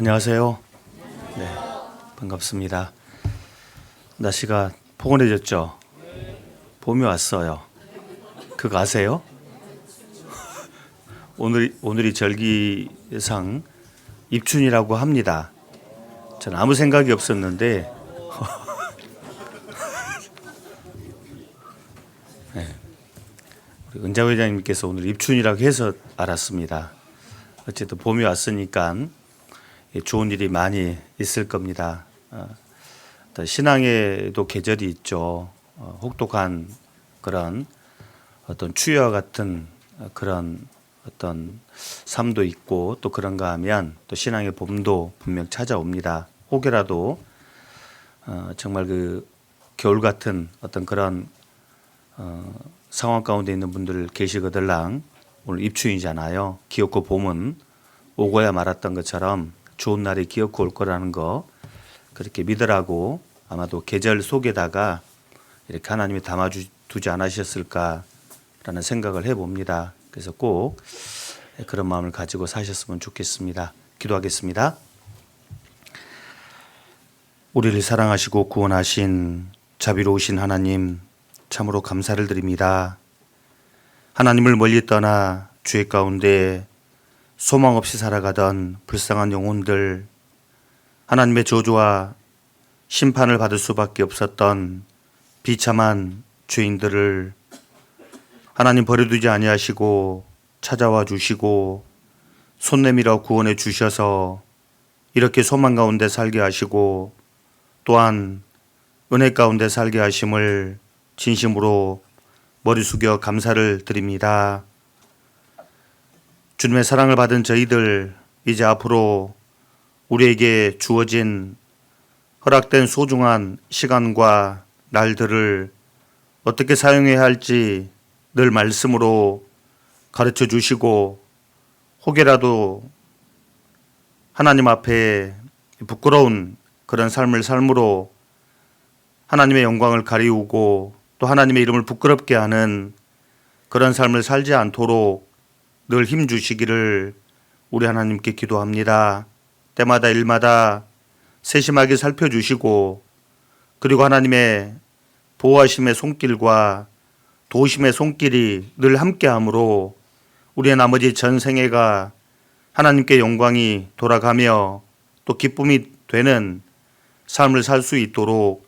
안녕하세요. 네, 반갑습니다. 날씨가 포근해졌죠? 봄이 왔어요. 그거 아세요? 오늘이 절기상 입춘이라고 합니다. 저는 아무 생각이 없었는데 네, 우리 은자 회장님께서 오늘 입춘이라고 해서 알았습니다. 어쨌든 봄이 왔으니까 좋은 일이 많이 있을 겁니다. 신앙에도 계절이 있죠. 혹독한 그런 어떤 추위와 같은 그런 어떤 삶도 있고, 또 그런가 하면 또 신앙의 봄도 분명 찾아옵니다. 혹여라도 정말 그 겨울 같은 어떤 그런 상황 가운데 있는 분들 계시거들랑 오늘 입춘이잖아요. 기어코 봄은 오고야 말았던 것처럼 좋은 날이 기어코 올 거라는 거 그렇게 믿으라고 아마도 계절 속에다가 이렇게 하나님이 담아두지 않으셨을까라는 생각을 해봅니다. 그래서 꼭 그런 마음을 가지고 사셨으면 좋겠습니다. 기도하겠습니다. 우리를 사랑하시고 구원하신 자비로우신 하나님, 참으로 감사를 드립니다. 하나님을 멀리 떠나 죄 가운데 소망 없이 살아가던 불쌍한 영혼들, 하나님의 저주와 심판을 받을 수밖에 없었던 비참한 죄인들을 하나님 버려두지 아니하시고 찾아와 주시고 손 내밀어 구원해 주셔서 이렇게 소망 가운데 살게 하시고 또한 은혜 가운데 살게 하심을 진심으로 머리 숙여 감사를 드립니다. 주님의 사랑을 받은 저희들, 이제 앞으로 우리에게 주어진 허락된 소중한 시간과 날들을 어떻게 사용해야 할지 늘 말씀으로 가르쳐 주시고, 혹여라도 하나님 앞에 부끄러운 그런 삶을 삶으로 하나님의 영광을 가리우고 또 하나님의 이름을 부끄럽게 하는 그런 삶을 살지 않도록 늘 힘 주시기를 우리 하나님께 기도합니다. 때마다 일마다 세심하게 살펴주시고, 그리고 하나님의 보호하심의 손길과 도우심의 손길이 늘 함께하므로 우리의 나머지 전생애가 하나님께 영광이 돌아가며 또 기쁨이 되는 삶을 살 수 있도록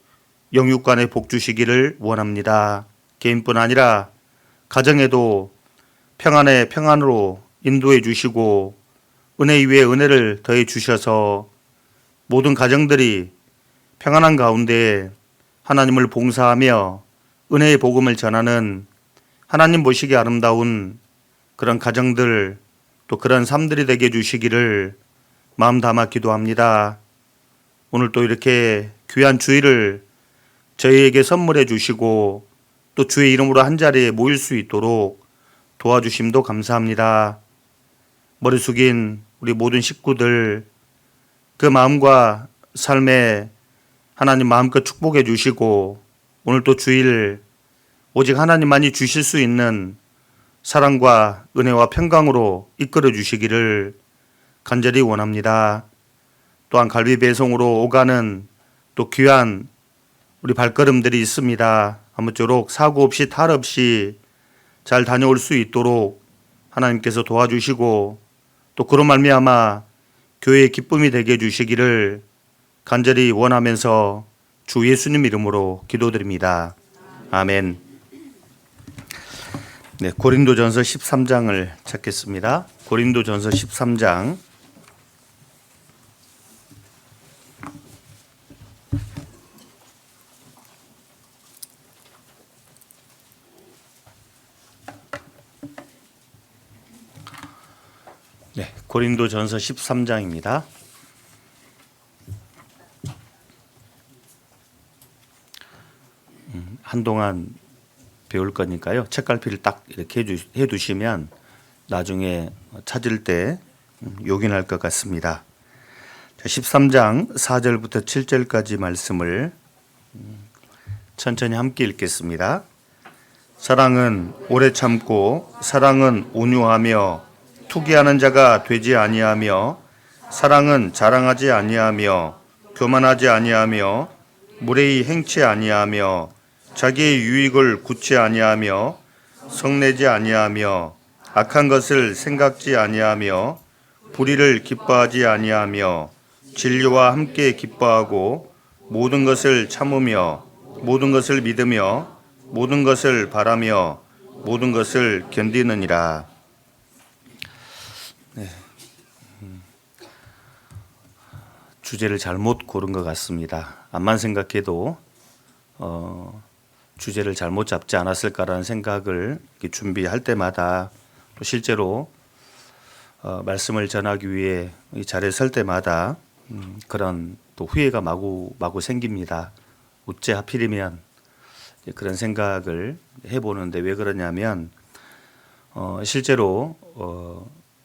영육간에 복 주시기를 원합니다. 개인뿐 아니라 가정에도 평안에 평안으로 인도해 주시고 은혜 위에 은혜를 더해 주셔서 모든 가정들이 평안한 가운데 하나님을 봉사하며 은혜의 복음을 전하는 하나님 보시기에 아름다운 그런 가정들, 또 그런 삶들이 되게 해주시기를 마음 담아 기도합니다. 오늘 또 이렇게 귀한 주일을 저희에게 선물해 주시고 또 주의 이름으로 한자리에 모일 수 있도록 도와주심도 감사합니다. 머리 숙인 우리 모든 식구들, 그 마음과 삶에 하나님 마음껏 축복해 주시고 오늘 또 주일 오직 하나님만이 주실 수 있는 사랑과 은혜와 평강으로 이끌어 주시기를 간절히 원합니다. 또한 갈비 배송으로 오가는 또 귀한 우리 발걸음들이 있습니다. 아무쪼록 사고 없이 탈 없이 잘 다녀올 수 있도록 하나님께서 도와주시고 또 그런 말미암아 교회의 기쁨이 되게 해주시기를 간절히 원하면서 주 예수님 이름으로 기도드립니다. 아멘. 네, 고린도전서 13장을 찾겠습니다. 고린도전서 13장. 네, 고린도전서 13장입니다. 한동안 배울 거니까요. 책갈피를 딱 이렇게 해두시면 나중에 찾을 때 요긴할 것 같습니다. 13장 4절부터 7절까지 말씀을 천천히 함께 읽겠습니다. 사랑은 오래 참고 사랑은 온유하며 투기하는 자가 되지 아니하며 사랑은 자랑하지 아니하며 교만하지 아니하며 무례히 행치 아니하며 자기의 유익을 굳지 아니하며 성내지 아니하며 악한 것을 생각지 아니하며 불의를 기뻐하지 아니하며 진리와 함께 기뻐하고 모든 것을 참으며 모든 것을 믿으며 모든 것을 바라며 모든 것을 견디느니라. 네. 주제를 잘못 고른 것 같습니다. 암만 생각해도 주제를 잘못 잡지 않았을까라는 생각을 준비할 때마다 또 실제로 말씀을 전하기 위해 이 자리에 설 때마다 그런 또 후회가 마구 생깁니다. 어째 하필이면 그런 생각을 해보는데 왜 그러냐면 실제로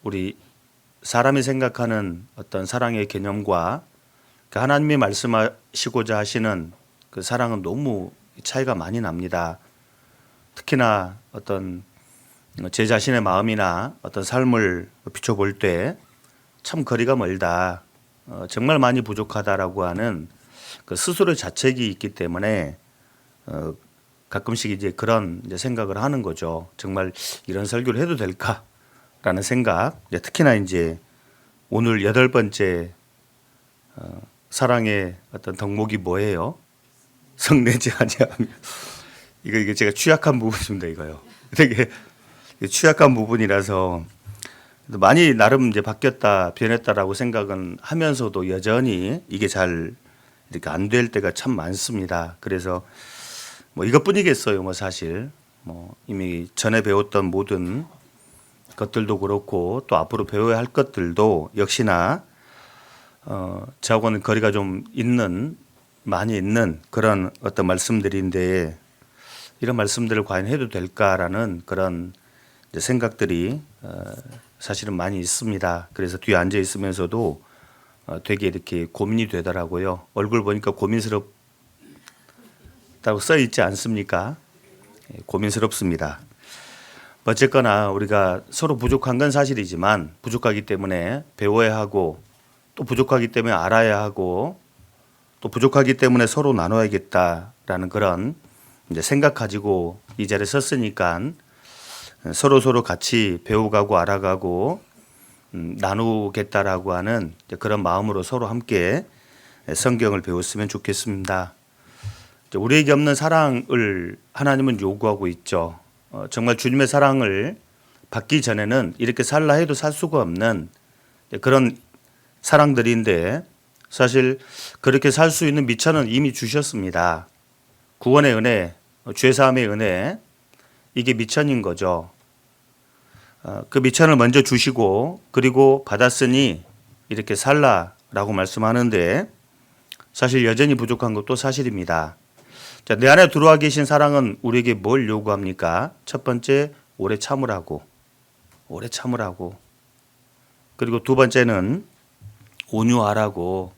우리 사람이 생각하는 어떤 사랑의 개념과 하나님이 말씀하시고자 하시는 그 사랑은 너무 차이가 많이 납니다. 특히나 어떤 제 자신의 마음이나 어떤 삶을 비춰볼 때 참 거리가 멀다, 정말 많이 부족하다라고 하는 그 스스로 자책이 있기 때문에 가끔씩 이제 그런 이제 생각을 하는 거죠. 정말 이런 설교를 해도 될까라는 생각. 특히나 이제 오늘 8번째 사랑의 어떤 덕목이 뭐예요? 성내지 아니하며. 이게 제가 취약한 부분입니다. 이거요. 되게 취약한 부분이라서 많이 나름 이제 바뀌었다, 변했다라고 생각은 하면서도 여전히 이게 잘 이렇게 안 될 때가 참 많습니다. 그래서 뭐 이것뿐이겠어요. 뭐 사실 뭐 이미 전에 배웠던 모든 것들도 그렇고 또 앞으로 배워야 할 것들도 역시나 저하고는 거리가 좀 많이 있는 그런 어떤 말씀들인데 이런 말씀들을 과연 해도 될까라는 그런 생각들이 사실은 많이 있습니다. 그래서 뒤에 앉아 있으면서도 되게 이렇게 고민이 되더라고요. 얼굴 보니까 고민스럽다고 써 있지 않습니까? 고민스럽습니다. 어쨌거나 우리가 서로 부족한 건 사실이지만 부족하기 때문에 배워야 하고 또 부족하기 때문에 알아야 하고 또 부족하기 때문에 서로 나눠야겠다라는 그런 이제 생각 가지고 이 자리에 섰으니까 서로 같이 배워가고 알아가고 나누겠다라고 하는 그런 마음으로 서로 함께 성경을 배웠으면 좋겠습니다. 우리에게 없는 사랑을 하나님은 요구하고 있죠. 정말 주님의 사랑을 받기 전에는 이렇게 살라 해도 살 수가 없는 그런 사랑들인데 사실 그렇게 살 수 있는 미천은 이미 주셨습니다. 구원의 은혜, 죄사함의 은혜, 이게 미천인 거죠. 그 미천을 먼저 주시고 그리고 받았으니 이렇게 살라라고 말씀하는데 사실 여전히 부족한 것도 사실입니다. 자, 내 안에 들어와 계신 사랑은 우리에게 뭘 요구합니까? 첫 번째, 오래 참으라고. 그리고 두 번째는 온유하라고.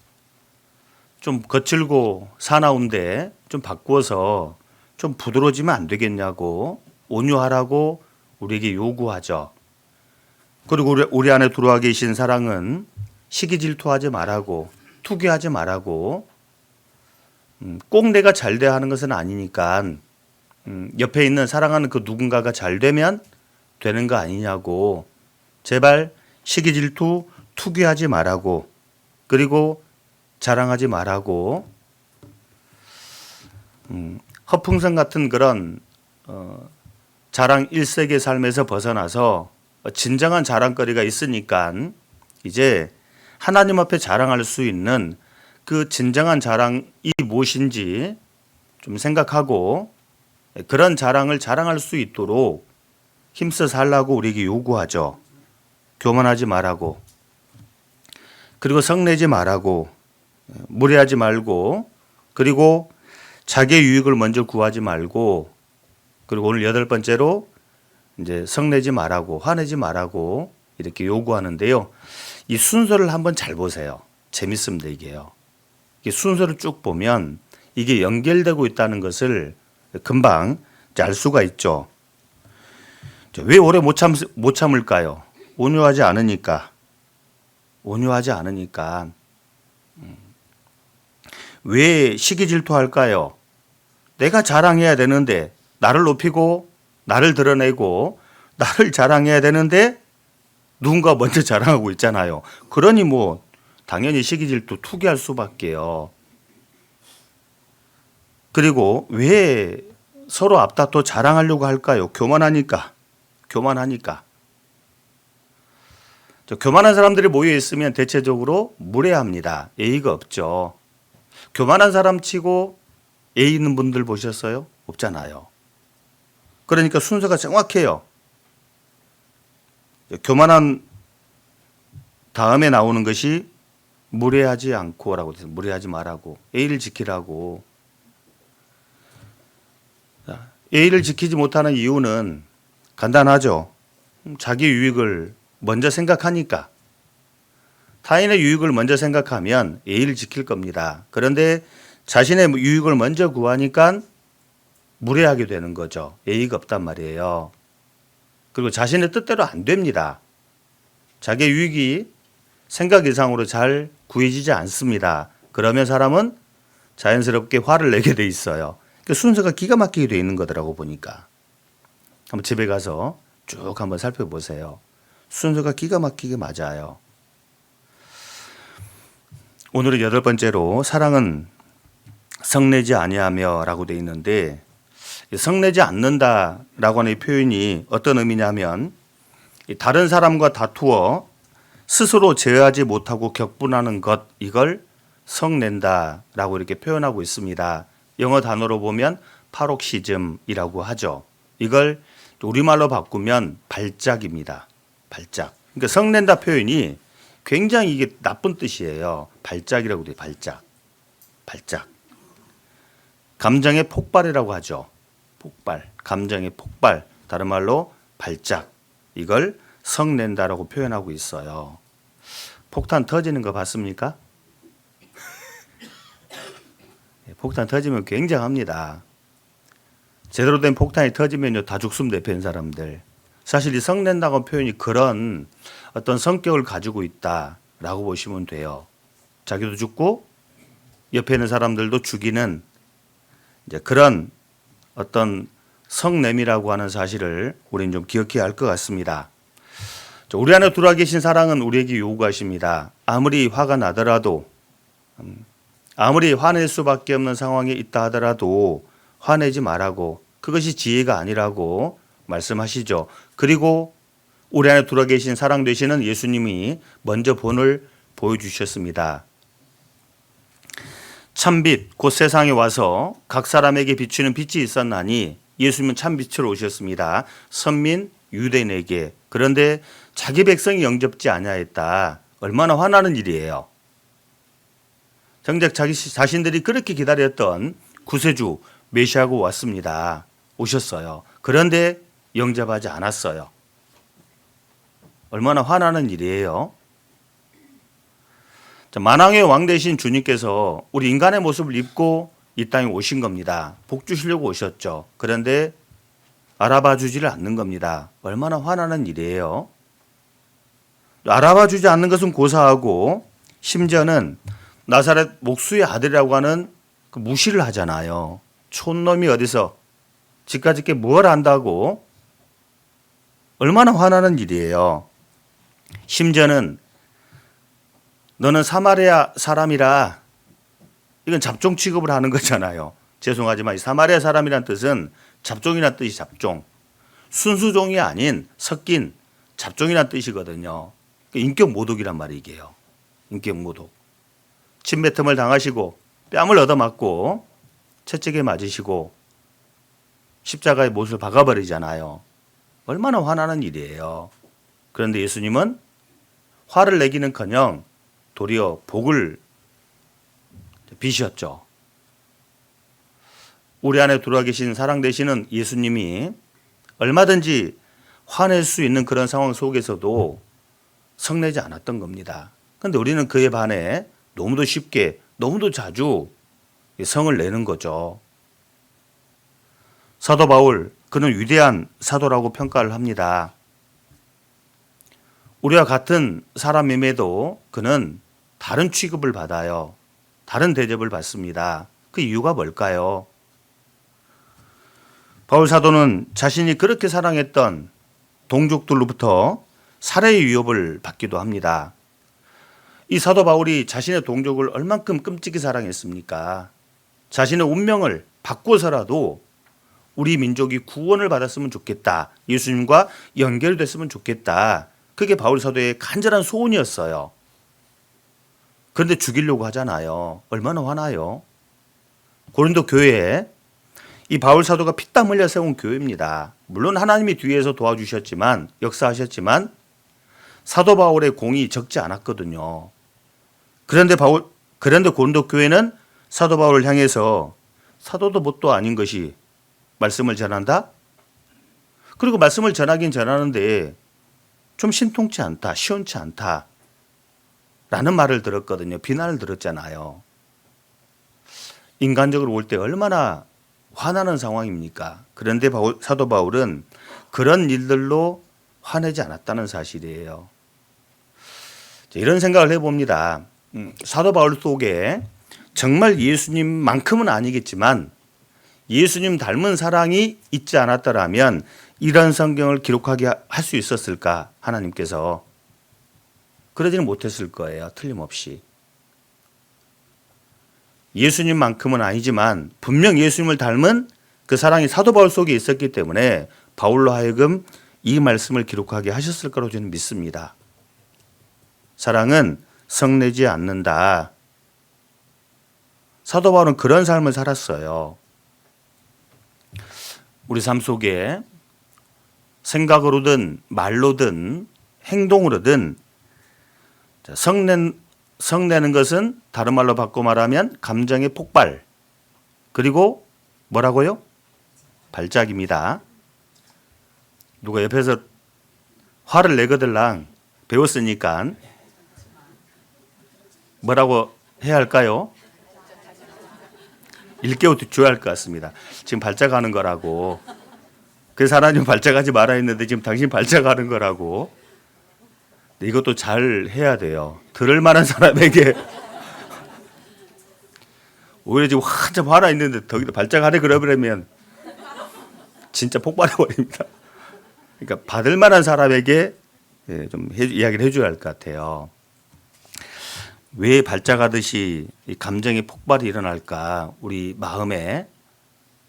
좀 거칠고 사나운데 좀 바꾸어서 좀 부드러워지면 안 되겠냐고 온유하라고 우리에게 요구하죠. 그리고 우리 안에 들어와 계신 사랑은 시기 질투하지 말라고, 투기하지 말라고. 꼭 내가 잘 돼야 하는 것은 아니니까 옆에 있는 사랑하는 그 누군가가 잘 되면 되는 거 아니냐고. 제발 시기 질투, 투기하지 말라고. 그리고 자랑하지 말라고. 허풍성 같은 그런 자랑 일색의 삶에서 벗어나서 진정한 자랑거리가 있으니까 이제 하나님 앞에 자랑할 수 있는 그 진정한 자랑이 무엇인지 좀 생각하고 그런 자랑을 자랑할 수 있도록 힘써 살라고 우리에게 요구하죠. 교만하지 말라고. 그리고 성내지 말라고. 무례하지 말고. 그리고 자기의 유익을 먼저 구하지 말고. 그리고 오늘 8번째로 이제 성내지 말라고, 화내지 말라고 이렇게 요구하는데요. 이 순서를 한번 잘 보세요. 재밌습니다, 이게요. 이 순서를 쭉 보면 이게 연결되고 있다는 것을 금방 알 수가 있죠. 왜 오래 못 참을까요? 온유하지 않으니까. 온유하지 않으니까. 왜 시기 질투할까요? 내가 자랑해야 되는데, 나를 높이고 나를 드러내고 나를 자랑해야 되는데 누군가 먼저 자랑하고 있잖아요. 그러니 뭐 당연히 시기 질투 투기할 수밖에요. 그리고 왜 서로 앞다퉈 자랑하려고 할까요? 교만하니까. 교만하니까. 교만한 사람들이 모여 있으면 대체적으로 무례합니다. 예의가 없죠. 교만한 사람 치고 예의 있는 분들 보셨어요? 없잖아요. 그러니까 순서가 정확해요. 교만한 다음에 나오는 것이 무례하지 않고라고 돼서 무례하지 말라고, 예의를 지키라고. 예의를 지키지 못하는 이유는 간단하죠. 자기 유익을 먼저 생각하니까. 타인의 유익을 먼저 생각하면 예의를 지킬 겁니다. 그런데 자신의 유익을 먼저 구하니까 무례하게 되는 거죠. 예의가 없단 말이에요. 그리고 자신의 뜻대로 안 됩니다. 자기의 유익이 생각 이상으로 잘 구해지지 않습니다. 그러면 사람은 자연스럽게 화를 내게 돼 있어요. 그 순서가 기가 막히게 돼 있는 거더라고 보니까. 한번 집에 가서 쭉 한번 살펴보세요. 순서가 기가 막히게 맞아요. 오늘은 8번째로 사랑은 성내지 아니하며 라고 돼 있는데, 성내지 않는다라고 하는 이 표현이 어떤 의미냐면 다른 사람과 다투어 스스로 제어하지 못하고 격분하는 것, 이걸 성낸다라고 이렇게 표현하고 있습니다. 영어 단어로 보면 파록시즘이라고 하죠. 이걸 우리말로 바꾸면 발작입니다. 발작. 그러니까 성낸다 표현이 굉장히 이게 나쁜 뜻이에요. 발작이라고 돼요. 발작. 발작. 감정의 폭발이라고 하죠. 폭발. 감정의 폭발. 다른 말로 발작. 이걸 성낸다라고 표현하고 있어요. 폭탄 터지는 거 봤습니까? 폭탄 터지면 굉장합니다. 제대로 된 폭탄이 터지면요, 다 죽습니다. 옆에 있는 사람들. 사실 이 성낸다고 표현이 그런 어떤 성격을 가지고 있다라고 보시면 돼요. 자기도 죽고 옆에 있는 사람들도 죽이는 이제 그런 어떤 성냄이라고 하는 사실을 우리는 좀 기억해야 할 것 같습니다. 우리 안에 들어와 계신 사랑은 우리에게 요구하십니다. 아무리 화가 나더라도, 아무리 화낼 수밖에 없는 상황에 있다 하더라도 화내지 말라고, 그것이 지혜가 아니라고 말씀하시죠. 그리고 우리 안에 들어와 계신 사랑 되시는 예수님이 먼저 본을 보여주셨습니다. 참빛 곧 세상에 와서 각 사람에게 비추는 빛이 있었나니, 예수님은 참빛으로 오셨습니다. 선민 유대인에게. 그런데 자기 백성이 영접지 아니하였다. 얼마나 화나는 일이에요. 정작 자기 자신들이 그렇게 기다렸던 구세주 메시아가 왔습니다. 오셨어요. 그런데 영접하지 않았어요. 얼마나 화나는 일이에요. 만왕의 왕 되신 주님께서 우리 인간의 모습을 입고 이 땅에 오신 겁니다. 복 주시려고 오셨죠. 그런데 알아봐 주지를 않는 겁니다. 얼마나 화나는 일이에요. 알아봐 주지 않는 것은 고사하고, 심지어는 나사렛 목수의 아들이라고 하는 그 무시를 하잖아요. 촌놈이 어디서 지까짓게 뭘 안다고. 얼마나 화나는 일이에요. 심지어는 너는 사마리아 사람이라, 이건 잡종 취급을 하는 거잖아요. 죄송하지만 이 사마리아 사람이란 뜻은 잡종이란 뜻이 잡종. 순수종이 아닌 섞인 잡종이란 뜻이거든요. 인격 모독이란 말이 이게요. 인격 모독. 침뱉음을 당하시고 뺨을 얻어맞고 채찍에 맞으시고 십자가에 못을 박아버리잖아요. 얼마나 화나는 일이에요. 그런데 예수님은 화를 내기는커녕 도리어 복을 비셨죠. 우리 안에 들어와 계신 사랑 되시는 예수님이 얼마든지 화낼 수 있는 그런 상황 속에서도 성내지 않았던 겁니다. 그런데 우리는 그에 반해 너무도 쉽게, 너무도 자주 성을 내는 거죠. 사도 바울, 그는 위대한 사도라고 평가를 합니다. 우리와 같은 사람임에도 그는 다른 취급을 받아요. 다른 대접을 받습니다. 그 이유가 뭘까요? 바울 사도는 자신이 그렇게 사랑했던 동족들로부터 살해의 위협을 받기도 합니다. 이 사도 바울이 자신의 동족을 얼만큼 끔찍히 사랑했습니까? 자신의 운명을 바꿔서라도 우리 민족이 구원을 받았으면 좋겠다. 예수님과 연결됐으면 좋겠다. 그게 바울 사도의 간절한 소원이었어요. 그런데 죽이려고 하잖아요. 얼마나 화나요? 고린도 교회에 이 바울 사도가 피땀 흘려 세운 교회입니다. 물론 하나님이 뒤에서 도와주셨지만, 역사하셨지만 사도 바울의 공이 적지 않았거든요. 그런데 고린도 교회는 사도 바울을 향해서 사도도 뭣도 아닌 것이 말씀을 전한다? 그리고 말씀을 전하긴 전하는데 좀 신통치 않다, 시원치 않다 라는 말을 들었거든요. 비난을 들었잖아요. 인간적으로 볼 때 얼마나 화나는 상황입니까? 그런데 사도 바울은 그런 일들로 화내지 않았다는 사실이에요. 이런 생각을 해봅니다. 사도 바울 속에 정말 예수님만큼은 아니겠지만 예수님 닮은 사랑이 있지 않았더라면 이런 성경을 기록하게 할 수 있었을까? 하나님께서. 그러지는 못했을 거예요. 틀림없이. 예수님만큼은 아니지만 분명 예수님을 닮은 그 사랑이 사도 바울 속에 있었기 때문에 바울로 하여금 이 말씀을 기록하게 하셨을 거라고 저는 믿습니다. 사랑은 성내지 않는다. 사도 바울은 그런 삶을 살았어요. 우리 삶 속에 생각으로든 말로든 행동으로든 성내는 것은 다른 말로 바꿔 말하면 감정의 폭발, 그리고 뭐라고요? 발작입니다. 누가 옆에서 화를 내거들랑 배웠으니까 뭐라고 해야 할까요? 일깨워 줘야 할 것 같습니다. 지금 발작하는 거라고. 그래서 하나님 발작하지 말아 했는데 지금 당신 발작하는 거라고. 이것도 잘 해야 돼요. 들을 만한 사람에게 오히려 지금 한참 화나 있는데 거기다 발작하네 그러면 진짜 폭발해 버립니다. 그러니까 받을 만한 사람에게 좀 이야기를 해줘야 할 것 같아요. 왜 발작하듯이 이 감정의 폭발이 일어날까? 우리 마음에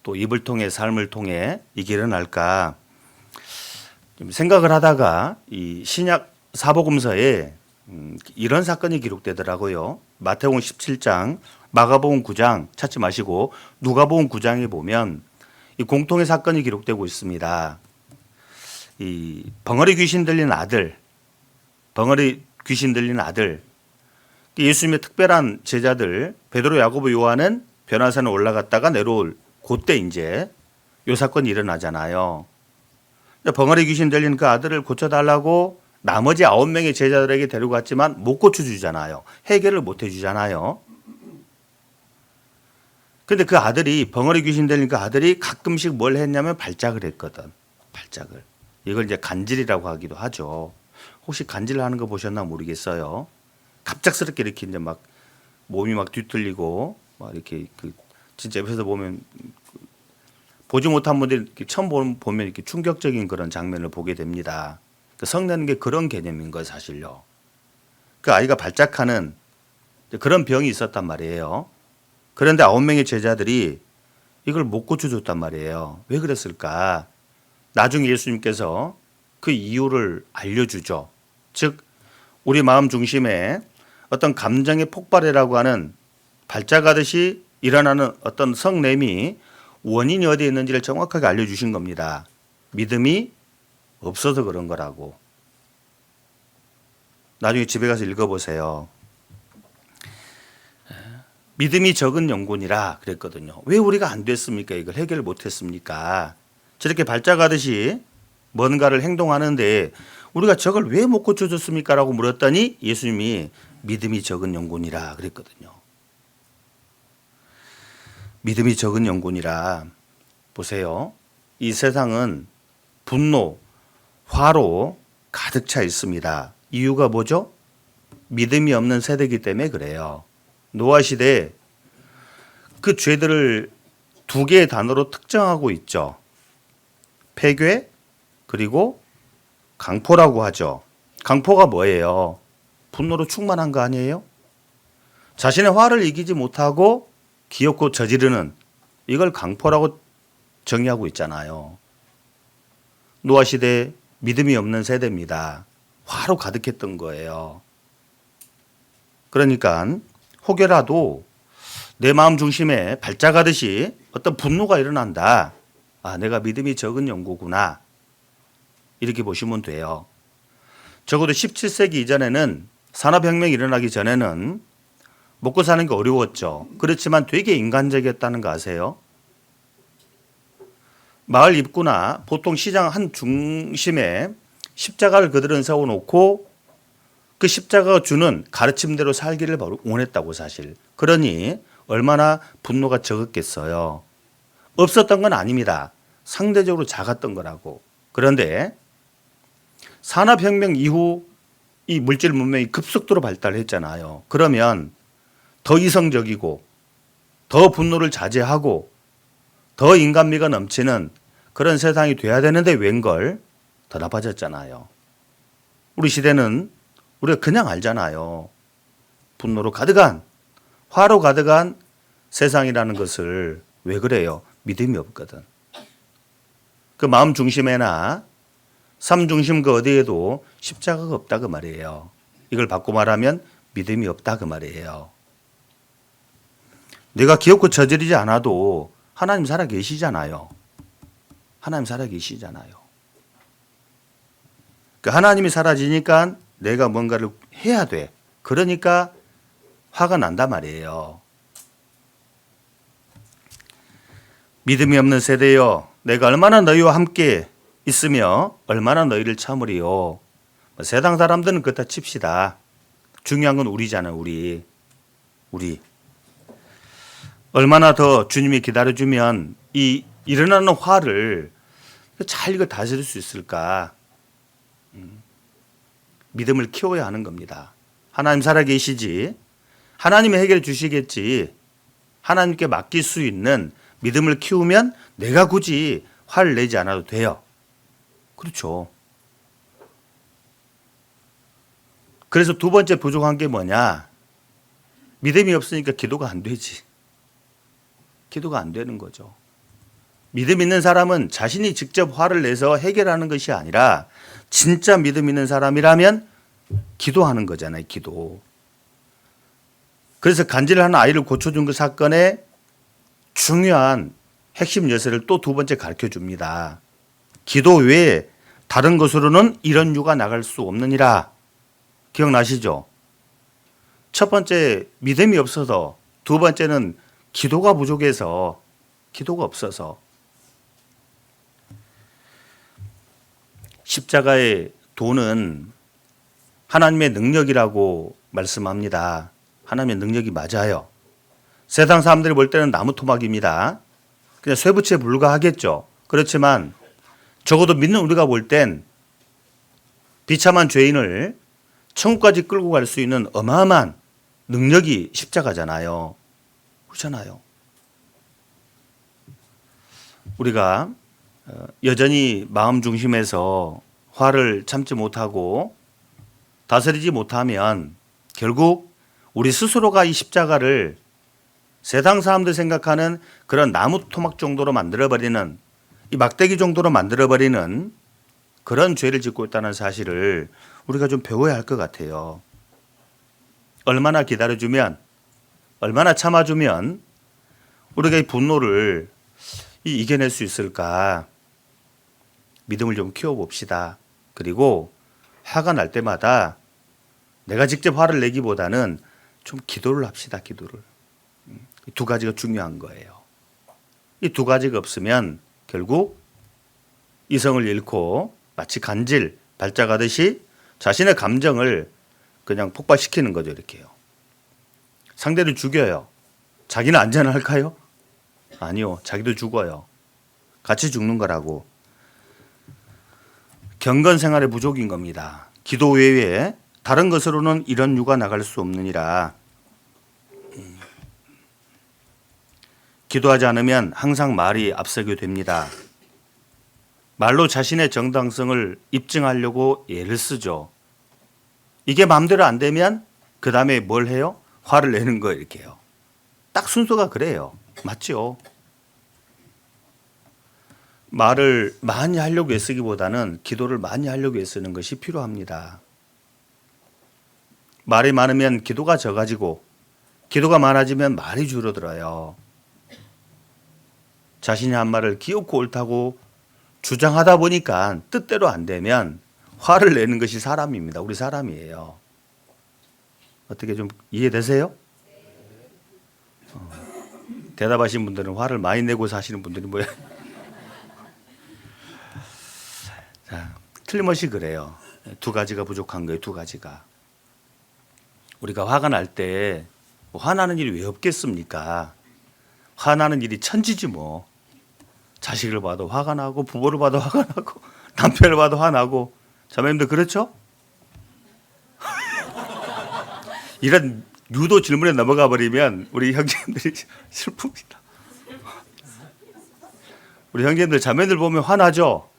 또 입을 통해 삶을 통해 이게 일어날까? 좀 생각을 하다가 이 신약 사복음서에 이런 사건이 기록되더라고요. 마태복음 17장, 마가복음 9장 찾지 마시고 누가복음 9장에 보면 이 공통의 사건이 기록되고 있습니다. 이 벙어리 귀신 들린 아들, 예수님의 특별한 제자들 베드로, 야고보, 요한은 변화산에 올라갔다가 내려올 그때 이제 이 사건이 일어나잖아요. 벙어리 귀신 들린 그 아들을 고쳐달라고 나머지 9명의 제자들에게 데리고 갔지만 못 고쳐주잖아요. 해결을 못 해주잖아요. 근데 그 아들이, 벙어리 귀신 들린 그 아들이 가끔씩 뭘 했냐면 발작을 했거든. 발작을. 이걸 이제 간질이라고 하기도 하죠. 혹시 간질을 하는 거 보셨나 모르겠어요. 갑작스럽게 이렇게 이제 막 몸이 막 뒤틀리고 막 이렇게 진짜 옆에서 보면 보지 못한 분들이 이렇게 처음 보면 이렇게 충격적인 그런 장면을 보게 됩니다. 성내는 게 그런 개념인 거예요, 사실요. 그 아이가 발작하는 그런 병이 있었단 말이에요. 그런데 9명의 제자들이 이걸 못 고쳐줬단 말이에요. 왜 그랬을까? 나중에 예수님께서 그 이유를 알려주죠. 즉, 우리 마음 중심에 어떤 감정의 폭발이라고 하는 발작하듯이 일어나는 어떤 성냄이 원인이 어디에 있는지를 정확하게 알려주신 겁니다. 믿음이 없어서 그런 거라고. 나중에 집에 가서 읽어보세요. 믿음이 적은 영혼이라 그랬거든요. 왜 우리가 안 됐습니까? 이걸 해결을 못 했습니까? 저렇게 발작하듯이 뭔가를 행동하는데 우리가 저걸 왜 못 고쳐줬습니까? 라고 물었더니 예수님이 믿음이 적은 영혼이라 그랬거든요. 믿음이 적은 영혼이라. 보세요. 이 세상은 분노, 화로 가득 차 있습니다. 이유가 뭐죠? 믿음이 없는 세대이기 때문에 그래요. 노아 시대에 그 죄들을 두 개의 단어로 특정하고 있죠. 폐괴 그리고 강포라고 하죠. 강포가 뭐예요? 분노로 충만한 거 아니에요? 자신의 화를 이기지 못하고 기어코 저지르는 이걸 강포라고 정의하고 있잖아요. 노아 시대 믿음이 없는 세대입니다. 화로 가득했던 거예요. 그러니까 혹여라도 내 마음 중심에 발작하듯이 어떤 분노가 일어난다. 아, 내가 믿음이 적은 영구구나. 이렇게 보시면 돼요. 적어도 17세기 이전에는 산업혁명이 일어나기 전에는 먹고 사는 게 어려웠죠. 그렇지만 되게 인간적이었다는 거 아세요? 마을 입구나 보통 시장 한 중심에 십자가를 그들은 세워놓고 그 십자가가 주는 가르침대로 살기를 원했다고 사실. 그러니 얼마나 분노가 적었겠어요. 없었던 건 아닙니다. 상대적으로 작았던 거라고. 그런데 산업혁명 이후 이 물질 문명이 급속도로 발달했잖아요. 그러면 더 이성적이고 더 분노를 자제하고 더 인간미가 넘치는 그런 세상이 돼야 되는데 웬걸 더 나빠졌잖아요. 우리 시대는 우리가 그냥 알잖아요. 분노로 가득한 화로 가득한 세상이라는 것을 왜 그래요? 믿음이 없거든. 그 마음 중심에나 삶 중심 그 어디에도 십자가가 없다 그 말이에요. 이걸 바꿔 말하면 믿음이 없다 그 말이에요. 내가 기어코 저지르지 않아도 하나님 살아 계시잖아요. 하나님 살아 계시잖아요. 그 하나님이 사라지니까 내가 뭔가를 해야 돼. 그러니까 화가 난단 말이에요. 믿음이 없는 세대여, 내가 얼마나 너희와 함께 있으며 얼마나 너희를 참으리요. 세상 사람들은 그렇다 칩시다. 중요한 건 우리잖아요. 우리. 얼마나 더 주님이 기다려주면 이 일어나는 화를 잘 이거 다스릴 수 있을까? 믿음을 키워야 하는 겁니다. 하나님 살아계시지. 하나님이 해결해 주시겠지. 하나님께 맡길 수 있는 믿음을 키우면 내가 굳이 화를 내지 않아도 돼요. 그렇죠. 그래서 두 번째 부족한 게 뭐냐? 믿음이 없으니까 기도가 안 되지. 기도가 안 되는 거죠. 믿음 있는 사람은 자신이 직접 화를 내서 해결하는 것이 아니라 진짜 믿음 있는 사람이라면 기도하는 거잖아요. 기도. 그래서 간질하는 아이를 고쳐준 그 사건의 중요한 핵심 요소를 또 두 번째 가르쳐 줍니다. 기도 외에 다른 것으로는 이런 유가 나갈 수 없느니라. 기억나시죠? 첫 번째 믿음이 없어서, 두 번째는 기도가 부족해서, 기도가 없어서. 십자가의 도는 하나님의 능력이라고 말씀합니다. 하나님의 능력이 맞아요. 세상 사람들이 볼 때는 나무 토막입니다. 그냥 쇠붙이에 불과하겠죠. 그렇지만 적어도 믿는 우리가 볼 땐 비참한 죄인을 천국까지 끌고 갈 수 있는 어마어마한 능력이 십자가잖아요. 그렇잖아요. 우리가 여전히 마음 중심에서 화를 참지 못하고 다스리지 못하면 결국 우리 스스로가 이 십자가를 세상 사람들 생각하는 그런 나무 토막 정도로 만들어버리는, 이 막대기 정도로 만들어버리는 그런 죄를 짓고 있다는 사실을 우리가 좀 배워야 할 것 같아요. 얼마나 기다려주면, 얼마나 참아주면 우리가 이 분노를 이겨낼 수 있을까? 믿음을 좀 키워봅시다. 그리고 화가 날 때마다 내가 직접 화를 내기보다는 좀 기도를 합시다. 기도를. 이 두 가지가 중요한 거예요. 이 두 가지가 없으면 결국 이성을 잃고 마치 간질, 발작하듯이 자신의 감정을 그냥 폭발시키는 거죠. 이렇게요. 상대를 죽여요. 자기는 안전할까요? 아니요. 자기도 죽어요. 같이 죽는 거라고. 경건 생활의 부족인 겁니다. 기도 외에 다른 것으로는 이런 유가 나갈 수 없느니라. 기도하지 않으면 항상 말이 앞서게 됩니다. 말로 자신의 정당성을 입증하려고 애를 쓰죠. 이게 마음대로 안 되면 그 다음에 뭘 해요? 화를 내는 거예요. 이렇게 해요. 딱 순서가 그래요. 맞죠? 말을 많이 하려고 애쓰기보다는 기도를 많이 하려고 애쓰는 것이 필요합니다. 말이 많으면 기도가 적어지고 기도가 많아지면 말이 줄어들어요. 자신이 한 말을 귀엽고 옳다고 주장하다 보니까 뜻대로 안 되면 화를 내는 것이 사람입니다. 우리 사람이에요. 어떻게 좀 이해되세요? 대답하신 분들은 화를 많이 내고 사시는 분들이 뭐야? 자, 틀림없이 그래요. 두 가지가 부족한 거예요. 두 가지가. 우리가 화가 날 때 화나는 일이 왜 없겠습니까? 화나는 일이 천지지 뭐. 자식을 봐도 화가 나고 부모를 봐도 화가 나고 남편을 봐도 화나고 자매님들 그렇죠? 이런 유도 질문에 넘어가 버리면 우리 형제님들이 슬픕니다. 우리 형제님들 자매들 보면 화나죠?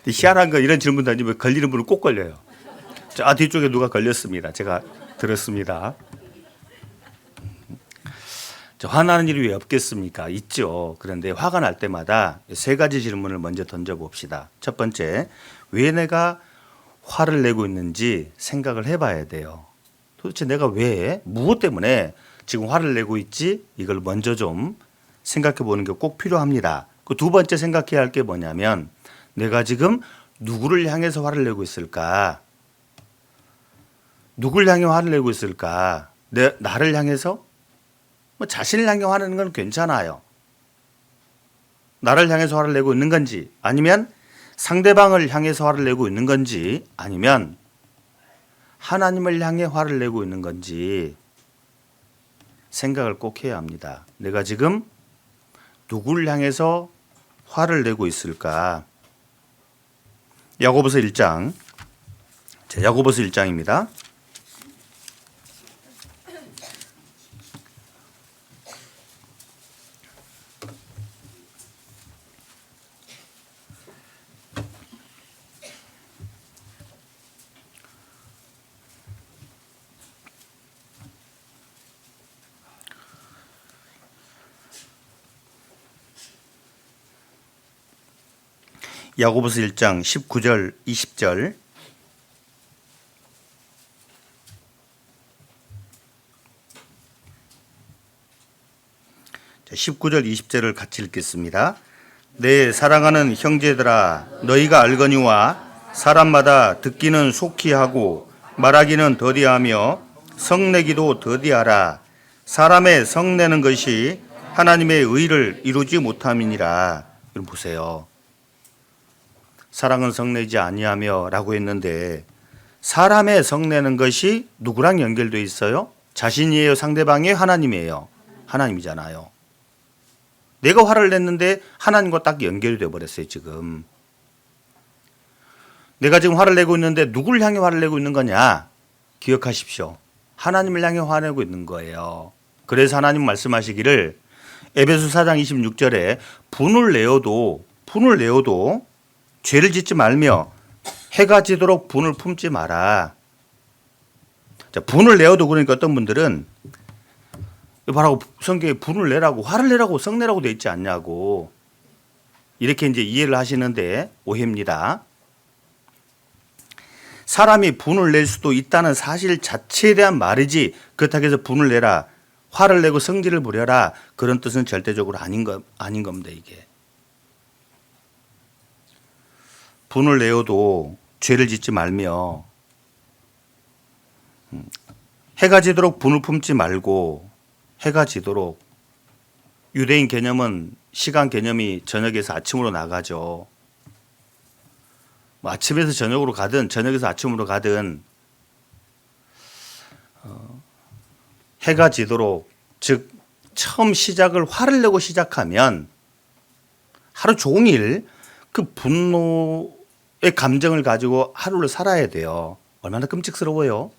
희한한 건 이런 질문 던지면 걸리는 분은 꼭 걸려요. 저 뒤쪽에 누가 걸렸습니다. 제가 들었습니다. 화나는 일이 왜 없겠습니까? 있죠. 그런데 화가 날 때마다 세 가지 질문을 먼저 던져봅시다. 첫 번째, 왜 내가 화를 내고 있는지 생각을 해봐야 돼요. 도대체 내가 왜, 무엇 때문에 지금 화를 내고 있지? 이걸 먼저 좀 생각해 보는 게 꼭 필요합니다. 그 두 번째 생각해야 할 게 뭐냐면 내가 지금 누구를 향해서 화를 내고 있을까? 누굴 향해 화를 내고 있을까? 나를 향해서? 자신을 향해 화내는 건 괜찮아요. 나를 향해서 화를 내고 있는 건지 아니면 상대방을 향해서 화를 내고 있는 건지 아니면 하나님을 향해 화를 내고 있는 건지 생각을 꼭 해야 합니다. 내가 지금 누구를 향해서 화를 내고 있을까? 야고보서 1장. 자, 야고보서 1장입니다. 야고보서 1장 19절 20절 19절 20절을 같이 읽겠습니다. 내 사랑하는 형제들아 너희가 알거니와 사람마다 듣기는 속히 하고 말하기는 더디하며 성내기도 더디하라. 사람의 성내는 것이 하나님의 의를 이루지 못함이니라. 여러분 보세요. 사랑은 성내지 아니하며 라고 했는데 사람의 성내는 것이 누구랑 연결되어 있어요? 자신이에요? 상대방이에요? 하나님이에요? 하나님이잖아요. 내가 화를 냈는데 하나님과 딱 연결이 되어 버렸어요. 지금 내가 지금 화를 내고 있는데 누구를 향해 화를 내고 있는 거냐? 기억하십시오. 하나님을 향해 화내고 있는 거예요. 그래서 하나님 말씀하시기를 에베소 4장 26절에 분을 내어도 죄를 짓지 말며 해가 지도록 분을 품지 마라. 자, 분을 내어도 그러니까 어떤 분들은 뭐라고 성경에 분을 내라고 화를 내라고 성내라고 돼 있지 않냐고 이렇게 이제 이해를 하시는데 오해입니다. 사람이 분을 낼 수도 있다는 사실 자체에 대한 말이지 그렇다고 해서 분을 내라, 화를 내고 성질을 부려라 그런 뜻은 절대적으로 아닌 겁니다. 이게 분을 내어도 죄를 짓지 말며 해가 지도록 분을 품지 말고 해가 지도록 유대인 개념은 시간 개념이 저녁에서 아침으로 나가죠. 뭐 아침에서 저녁으로 가든 저녁에서 아침으로 가든 해가 지도록 즉 처음 시작을 화를 내고 시작하면 하루 종일 그 분노의 감정을 가지고 하루를 살아야 돼요. 얼마나 끔찍스러워요.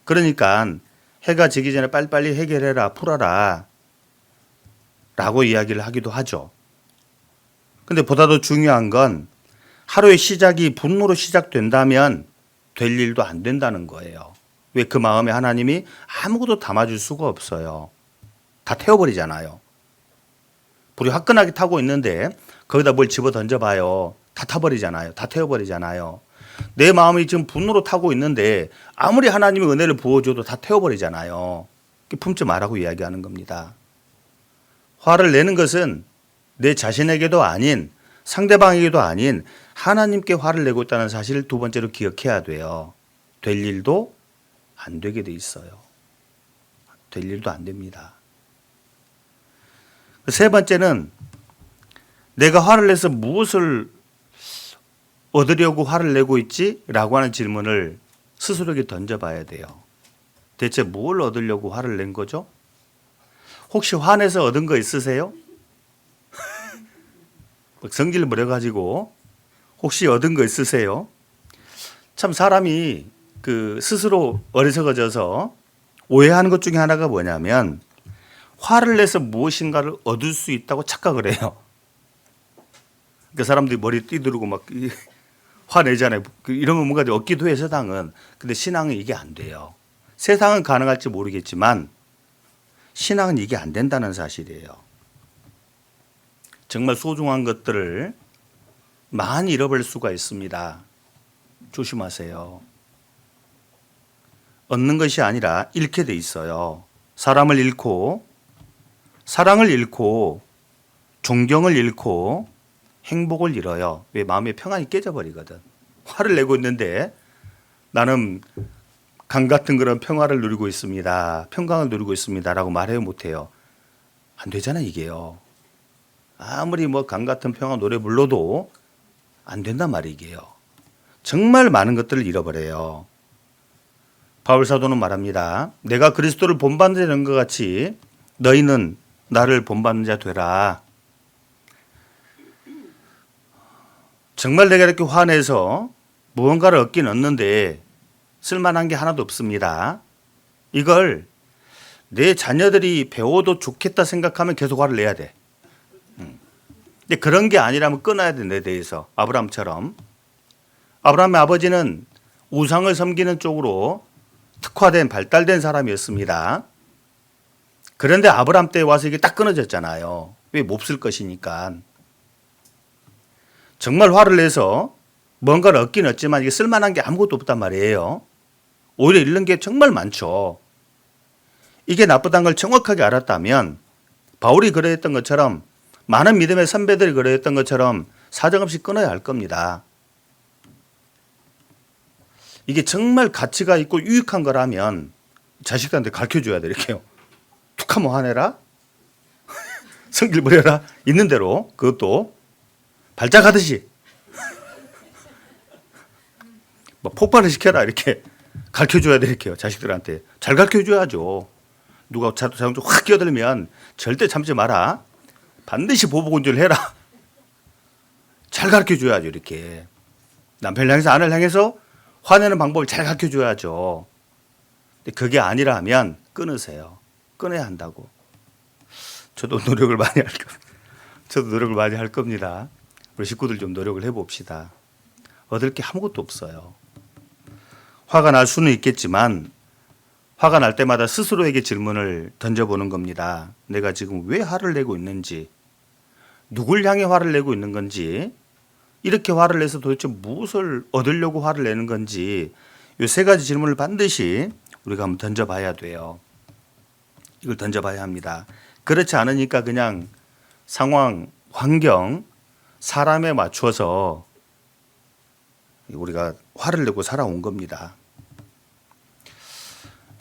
그러니까 해가 지기 전에 빨리빨리 해결해라, 풀어라 라고 이야기를 하기도 하죠. 근데 보다 더 중요한 건 하루의 시작이 분노로 시작된다면 될 일도 안 된다는 거예요. 왜? 그 마음에 하나님이 아무것도 담아줄 수가 없어요. 다 태워버리잖아요. 불이 화끈하게 타고 있는데 거기다 뭘 집어 던져봐요. 다 타버리잖아요. 다 태워버리잖아요. 내 마음이 지금 분노로 타고 있는데 아무리 하나님이 은혜를 부어줘도 다 태워버리잖아요. 품지 말라고 이야기하는 겁니다. 화를 내는 것은 내 자신에게도 아닌 상대방에게도 아닌 하나님께 화를 내고 있다는 사실을 두 번째로 기억해야 돼요. 될 일도 안 되게 돼 있어요. 될 일도 안 됩니다. 세 번째는 내가 화를 내서 무엇을 얻으려고 화를 내고 있지? 라고 하는 질문을 스스로에게 던져봐야 돼요. 대체 뭘 얻으려고 화를 낸 거죠? 혹시 화내서 얻은 거 있으세요? 성질 부려가지고 혹시 얻은 거 있으세요? 참 사람이 스스로 어리석어져서 오해하는 것 중에 하나가 뭐냐면 화를 내서 무엇인가를 얻을 수 있다고 착각을 해요. 그 사람들이 머리 띠두르고 막 화내잖아요. 이런 거 뭔가 얻기도 해 세상은. 근데 신앙은 이게 안 돼요. 세상은 가능할지 모르겠지만 신앙은 이게 안 된다는 사실이에요. 정말 소중한 것들을 많이 잃어버릴 수가 있습니다. 조심하세요. 얻는 것이 아니라 잃게 돼 있어요. 사람을 잃고 사랑을 잃고 존경을 잃고 행복을 잃어요. 왜? 마음의 평안이 깨져버리거든. 화를 내고 있는데 나는 강 같은 그런 평화를 누리고 있습니다. 평강을 누리고 있습니다. 라고 말해요? 못해요? 안 되잖아 이게요. 아무리 강 같은 평화 노래 불러도 안 된단 말이에요. 정말 많은 것들을 잃어버려요. 바울 사도는 말합니다. 내가 그리스도를 본받는 것 같이 너희는 나를 본받는 자 되라. 정말 내가 이렇게 화내서 무언가를 얻긴 얻는데 쓸만한 게 하나도 없습니다. 이걸 내 자녀들이 배워도 좋겠다 생각하면 계속 화를 내야 돼. 근데 그런 게 아니라면 끊어야 돼, 내 대해서. 아브라함처럼. 아브라함의 아버지는 우상을 섬기는 쪽으로 특화된, 발달된 사람이었습니다. 그런데 아브라함 때 와서 이게 딱 끊어졌잖아요. 왜? 몹쓸 것이니까. 정말 화를 내서 뭔가를 얻긴 얻지만 이게 쓸만한 게 아무것도 없단 말이에요. 오히려 잃는 게 정말 많죠. 이게 나쁘다는 걸 정확하게 알았다면 바울이 그러했던 것처럼 많은 믿음의 선배들이 그러했던 것처럼 사정없이 끊어야 할 겁니다. 이게 정말 가치가 있고 유익한 거라면 자식들한테 가르쳐줘야 돼. 이렇게요. 툭 하면 화내라. 성질 부려라. 있는 대로 그것도 발작하듯이 폭발을 시켜라. 이렇게 가르쳐줘야 돼. 이렇게요. 자식들한테. 잘 가르쳐줘야죠. 누가 자동차 확 끼어들면 절대 참지 마라. 반드시 보복운전을 해라. 잘 가르쳐줘야죠. 이렇게. 남편을 향해서 아내를 향해서 화내는 방법을 잘 가르쳐줘야죠. 근데 그게 아니라면 끊으세요. 끊어야 한다고. 저도 노력을 많이 할 겁니다. 우리 식구들 좀 노력을 해봅시다. 얻을 게 아무것도 없어요. 화가 날 수는 있겠지만 화가 날 때마다 스스로에게 질문을 던져보는 겁니다. 내가 지금 왜 화를 내고 있는지, 누굴 향해 화를 내고 있는 건지, 이렇게 화를 내서 도대체 무엇을 얻으려고 화를 내는 건지, 이 세 가지 질문을 반드시 우리가 한번 던져봐야 돼요. 이걸 던져봐야 합니다. 그렇지 않으니까 그냥 상황, 환경, 사람에 맞춰서 우리가 화를 내고 살아온 겁니다.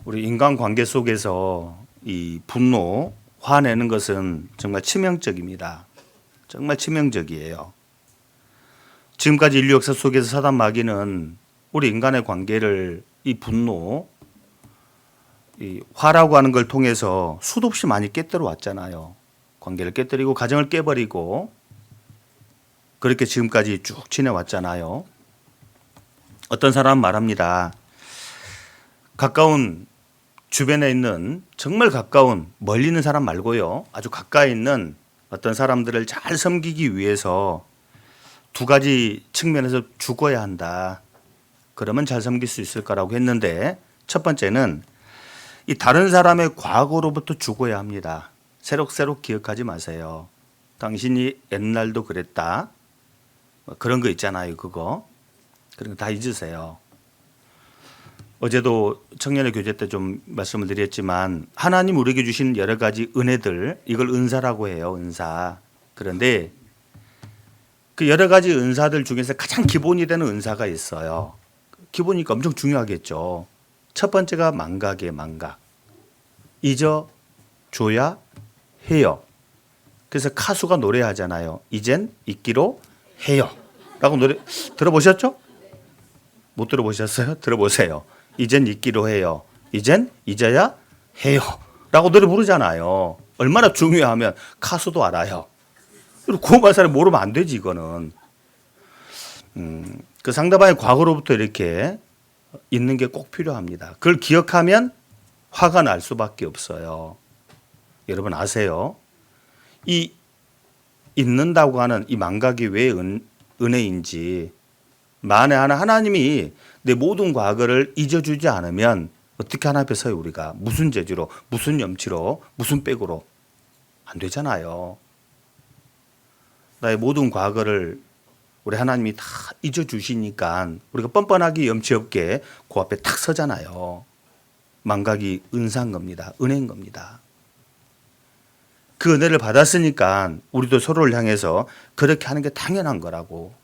우리 인간관계 속에서 이 분노, 화내는 것은 정말 치명적입니다. 정말 치명적이에요. 지금까지 인류 역사 속에서 사단 마귀는 우리 인간의 관계를 이 분노, 이 화라고 하는 걸 통해서 수도 없이 많이 깨뜨려 왔잖아요. 관계를 깨뜨리고 가정을 깨버리고 그렇게 지금까지 쭉 지내왔잖아요. 어떤 사람은 말합니다. 가까운 주변에 있는 정말 가까운 멀리 있는 사람 말고요. 아주 가까이 있는 어떤 사람들을 잘 섬기기 위해서 두 가지 측면에서 죽어야 한다. 그러면 잘 섬길 수 있을 거라고 했는데 첫 번째는 이 다른 사람의 과거로부터 죽어야 합니다. 새록새록 기억하지 마세요. 당신이 옛날도 그랬다. 그런 거 있잖아요. 그거. 그런 거 다 잊으세요. 어제도 청년의 교제 때 좀 말씀을 드렸지만 하나님 우리에게 주신 여러 가지 은혜들 이걸 은사라고 해요. 은사. 그런데 그 여러 가지 은사들 중에서 가장 기본이 되는 은사가 있어요. 기본이니까 엄청 중요하겠죠. 첫 번째가 망각이에요. 망각. 잊어줘야 해요. 그래서 카수가 노래하잖아요. 이젠 잊기로 해요. 라고 노래 들어보셨죠? 못 들어보셨어요? 들어보세요. 이젠 잊기로 해요. 이젠 잊어야 해요. 라고 노래 부르잖아요. 얼마나 중요하면 카수도 알아요. 그리고 구원받은 사람이 모르면 안 되지 이거는. 그 상대방의 과거로부터 이렇게 있는 게 꼭 필요합니다. 그걸 기억하면 화가 날 수밖에 없어요. 여러분 아세요? 이 잊는다고 하는 이 망각이 왜 은혜인지 만에 하나 하나님이 내 모든 과거를 잊어주지 않으면 어떻게 하나 앞에 서요 우리가 무슨 재주로 무슨 염치로 무슨 백으로 안 되잖아요. 나의 모든 과거를 우리 하나님이 다 잊어주시니까 우리가 뻔뻔하게 염치 없게 그 앞에 탁 서잖아요. 망각이 은사인 겁니다. 은혜인 겁니다. 그 은혜를 받았으니까 우리도 서로를 향해서 그렇게 하는 게 당연한 거라고.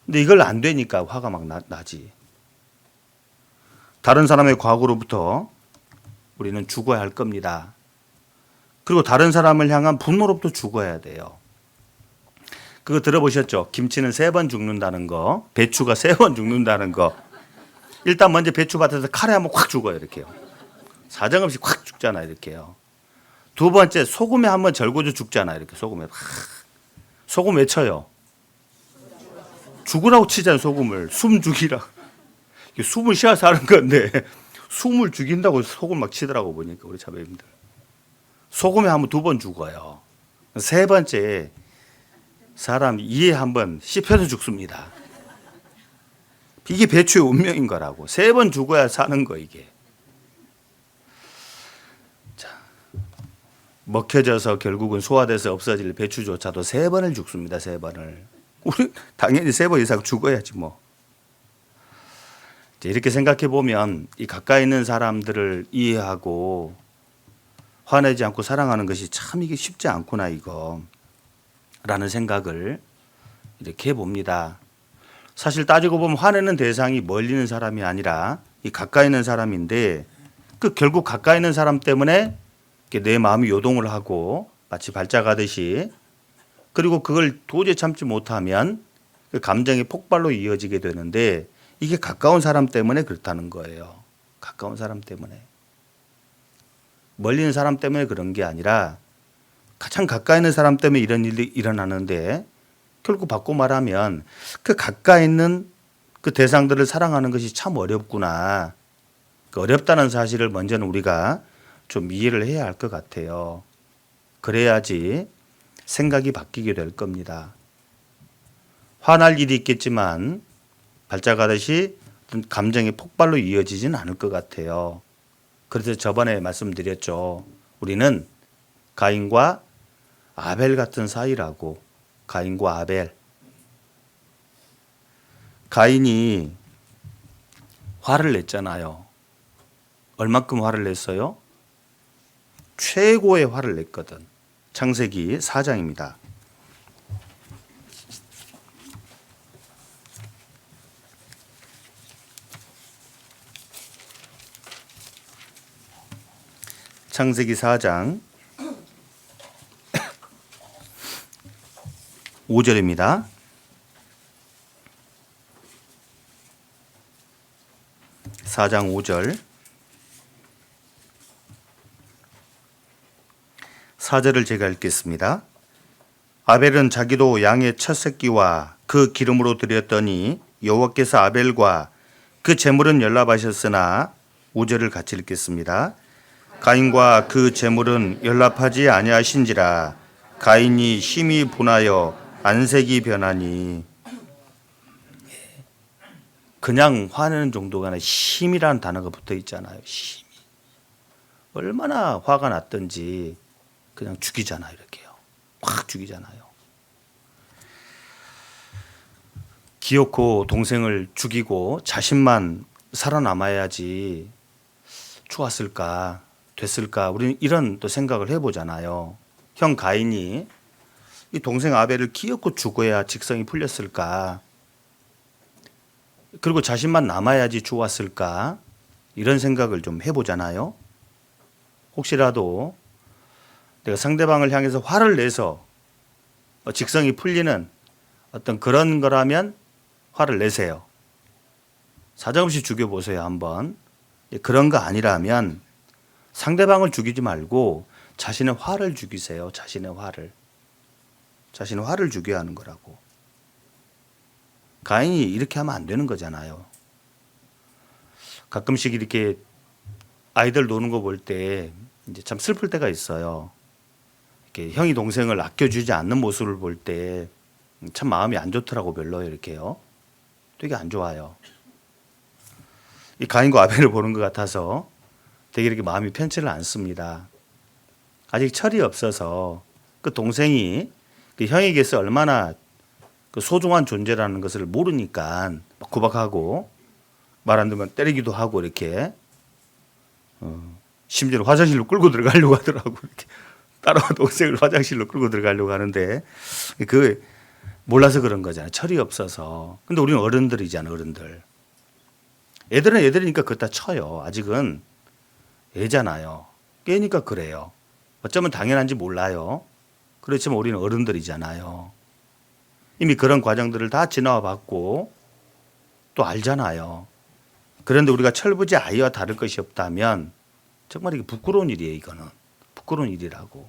근데 이걸 안 되니까 화가 막 나지. 다른 사람의 과거로부터 우리는 죽어야 할 겁니다. 그리고 다른 사람을 향한 분노로부터 죽어야 돼요. 그거 들어보셨죠? 김치는 3번 죽는다는 거, 배추가 3번 죽는다는 거. 일단 먼저 배추밭에서 칼에 한번 확 죽어요. 이렇게요. 사정없이 확 죽잖아요. 이렇게요. 두 번째 소금에 한번 절고져 죽잖아요. 이렇게 소금에. 소금 왜 쳐요? 죽으라고 치잖아요. 소금을. 숨 죽이라. 숨을 쉬어서 하는 건데 숨을 죽인다고 소금 막 치더라고 보니까 우리 자매님들. 소금에 한번 2번 죽어요. 세 번째 사람 이에 한번 씹혀서 죽습니다. 이게 배추의 운명인 거라고. 3번 죽어야 사는 거 이게. 자, 먹혀져서 결국은 소화돼서 없어질 배추조차도 3번을 죽습니다. 3번을. 우리 당연히 3번 이상 죽어야지 뭐. 이렇게 생각해 보면 이 가까이 있는 사람들을 이해하고 화내지 않고 사랑하는 것이 참 이게 쉽지 않구나 이거 라는 생각을 이렇게 해봅니다. 사실 따지고 보면 화내는 대상이 멀리 있는 사람이 아니라 이 가까이 있는 사람인데 그 결국 가까이 있는 사람 때문에 내 마음이 요동을 하고 마치 발작하듯이 그리고 그걸 도저히 참지 못하면 그 감정이 폭발로 이어지게 되는데 이게 가까운 사람 때문에 그렇다는 거예요. 가까운 사람 때문에. 멀리 있는 사람 때문에 그런 게 아니라 가장 가까이 있는 사람 때문에 이런 일이 일어나는데 결국 바꿔 말하면 그 가까이 있는 그 대상들을 사랑하는 것이 참 어렵구나. 그 어렵다는 사실을 먼저는 우리가 좀 이해를 해야 할 것 같아요. 그래야지 생각이 바뀌게 될 겁니다. 화날 일이 있겠지만 발작하듯이 어떤 감정의 폭발로 이어지지는 않을 것 같아요. 그래서 저번에 말씀드렸죠. 우리는 가인과 아벨 같은 사이라고. 가인과 아벨. 가인이 화를 냈잖아요. 얼마큼 화를 냈어요? 최고의 화를 냈거든. 창세기 4장입니다. 창세기 4장 5절입니다. (4장 5절) 4절을 제가 읽겠습니다. 아벨은 자기도 양의 첫 새끼와 그 기름으로 드렸더니 여호와께서 아벨과 그 제물은 연락하셨으나 5절을 같이 읽겠습니다. 가인과 그 제물은 연락하지 아니하신지라 가인이 심히 분하여 안색이 변하니. 그냥 화내는 정도가 아니라 심이라는 단어가 붙어 있잖아요. 심이. 얼마나 화가 났던지 그냥 죽이잖아요. 이렇게요. 확 죽이잖아요. 기어코 동생을 죽이고 자신만 살아남아야지 좋았을까 됐을까 우리는 이런 또 생각을 해보잖아요. 형 가인이 이 동생 아벨을 기어코 죽어야 직성이 풀렸을까, 그리고 자신만 남아야지 좋았을까, 이런 생각을 좀 해보잖아요. 혹시라도 내가 상대방을 향해서 화를 내서 직성이 풀리는 어떤 그런 거라면 화를 내세요. 사정없이 죽여보세요 한번. 그런 거 아니라면 상대방을 죽이지 말고 자신의 화를 죽이세요. 자신의 화를 죽여야 하는 거라고. 가인이 이렇게 하면 안 되는 거잖아요. 가끔씩 이렇게 아이들 노는 거 볼 때 이제 참 슬플 때가 있어요. 이렇게 형이 동생을 아껴주지 않는 모습을 볼 때 참 마음이 안 좋더라고. 별로 이렇게요. 되게 안 좋아요. 이 가인과 아벨을 보는 것 같아서 되게 이렇게 마음이 편치를 않습니다. 아직 철이 없어서 그 동생이 그 형에게서 얼마나 그 소중한 존재라는 것을 모르니까 막 구박하고 말 안 듣면 때리기도 하고 이렇게 심지어 화장실로 끌고 들어가려고 하더라고. 이렇게 따라와 동생을 화장실로 끌고 들어가려고 하는데 그 몰라서 그런 거잖아요. 철이 없어서. 근데 우리는 어른들이잖아요. 어른들. 애들은 애들이니까 그거 다 쳐요. 아직은 애잖아요. 깨니까 그래요. 어쩌면 당연한지 몰라요. 그렇지만 우리는 어른들이잖아요. 이미 그런 과정들을 다 지나와 봤고 또 알잖아요. 그런데 우리가 철부지 아이와 다를 것이 없다면 정말 이게 부끄러운 일이에요. 이거는 부끄러운 일이라고.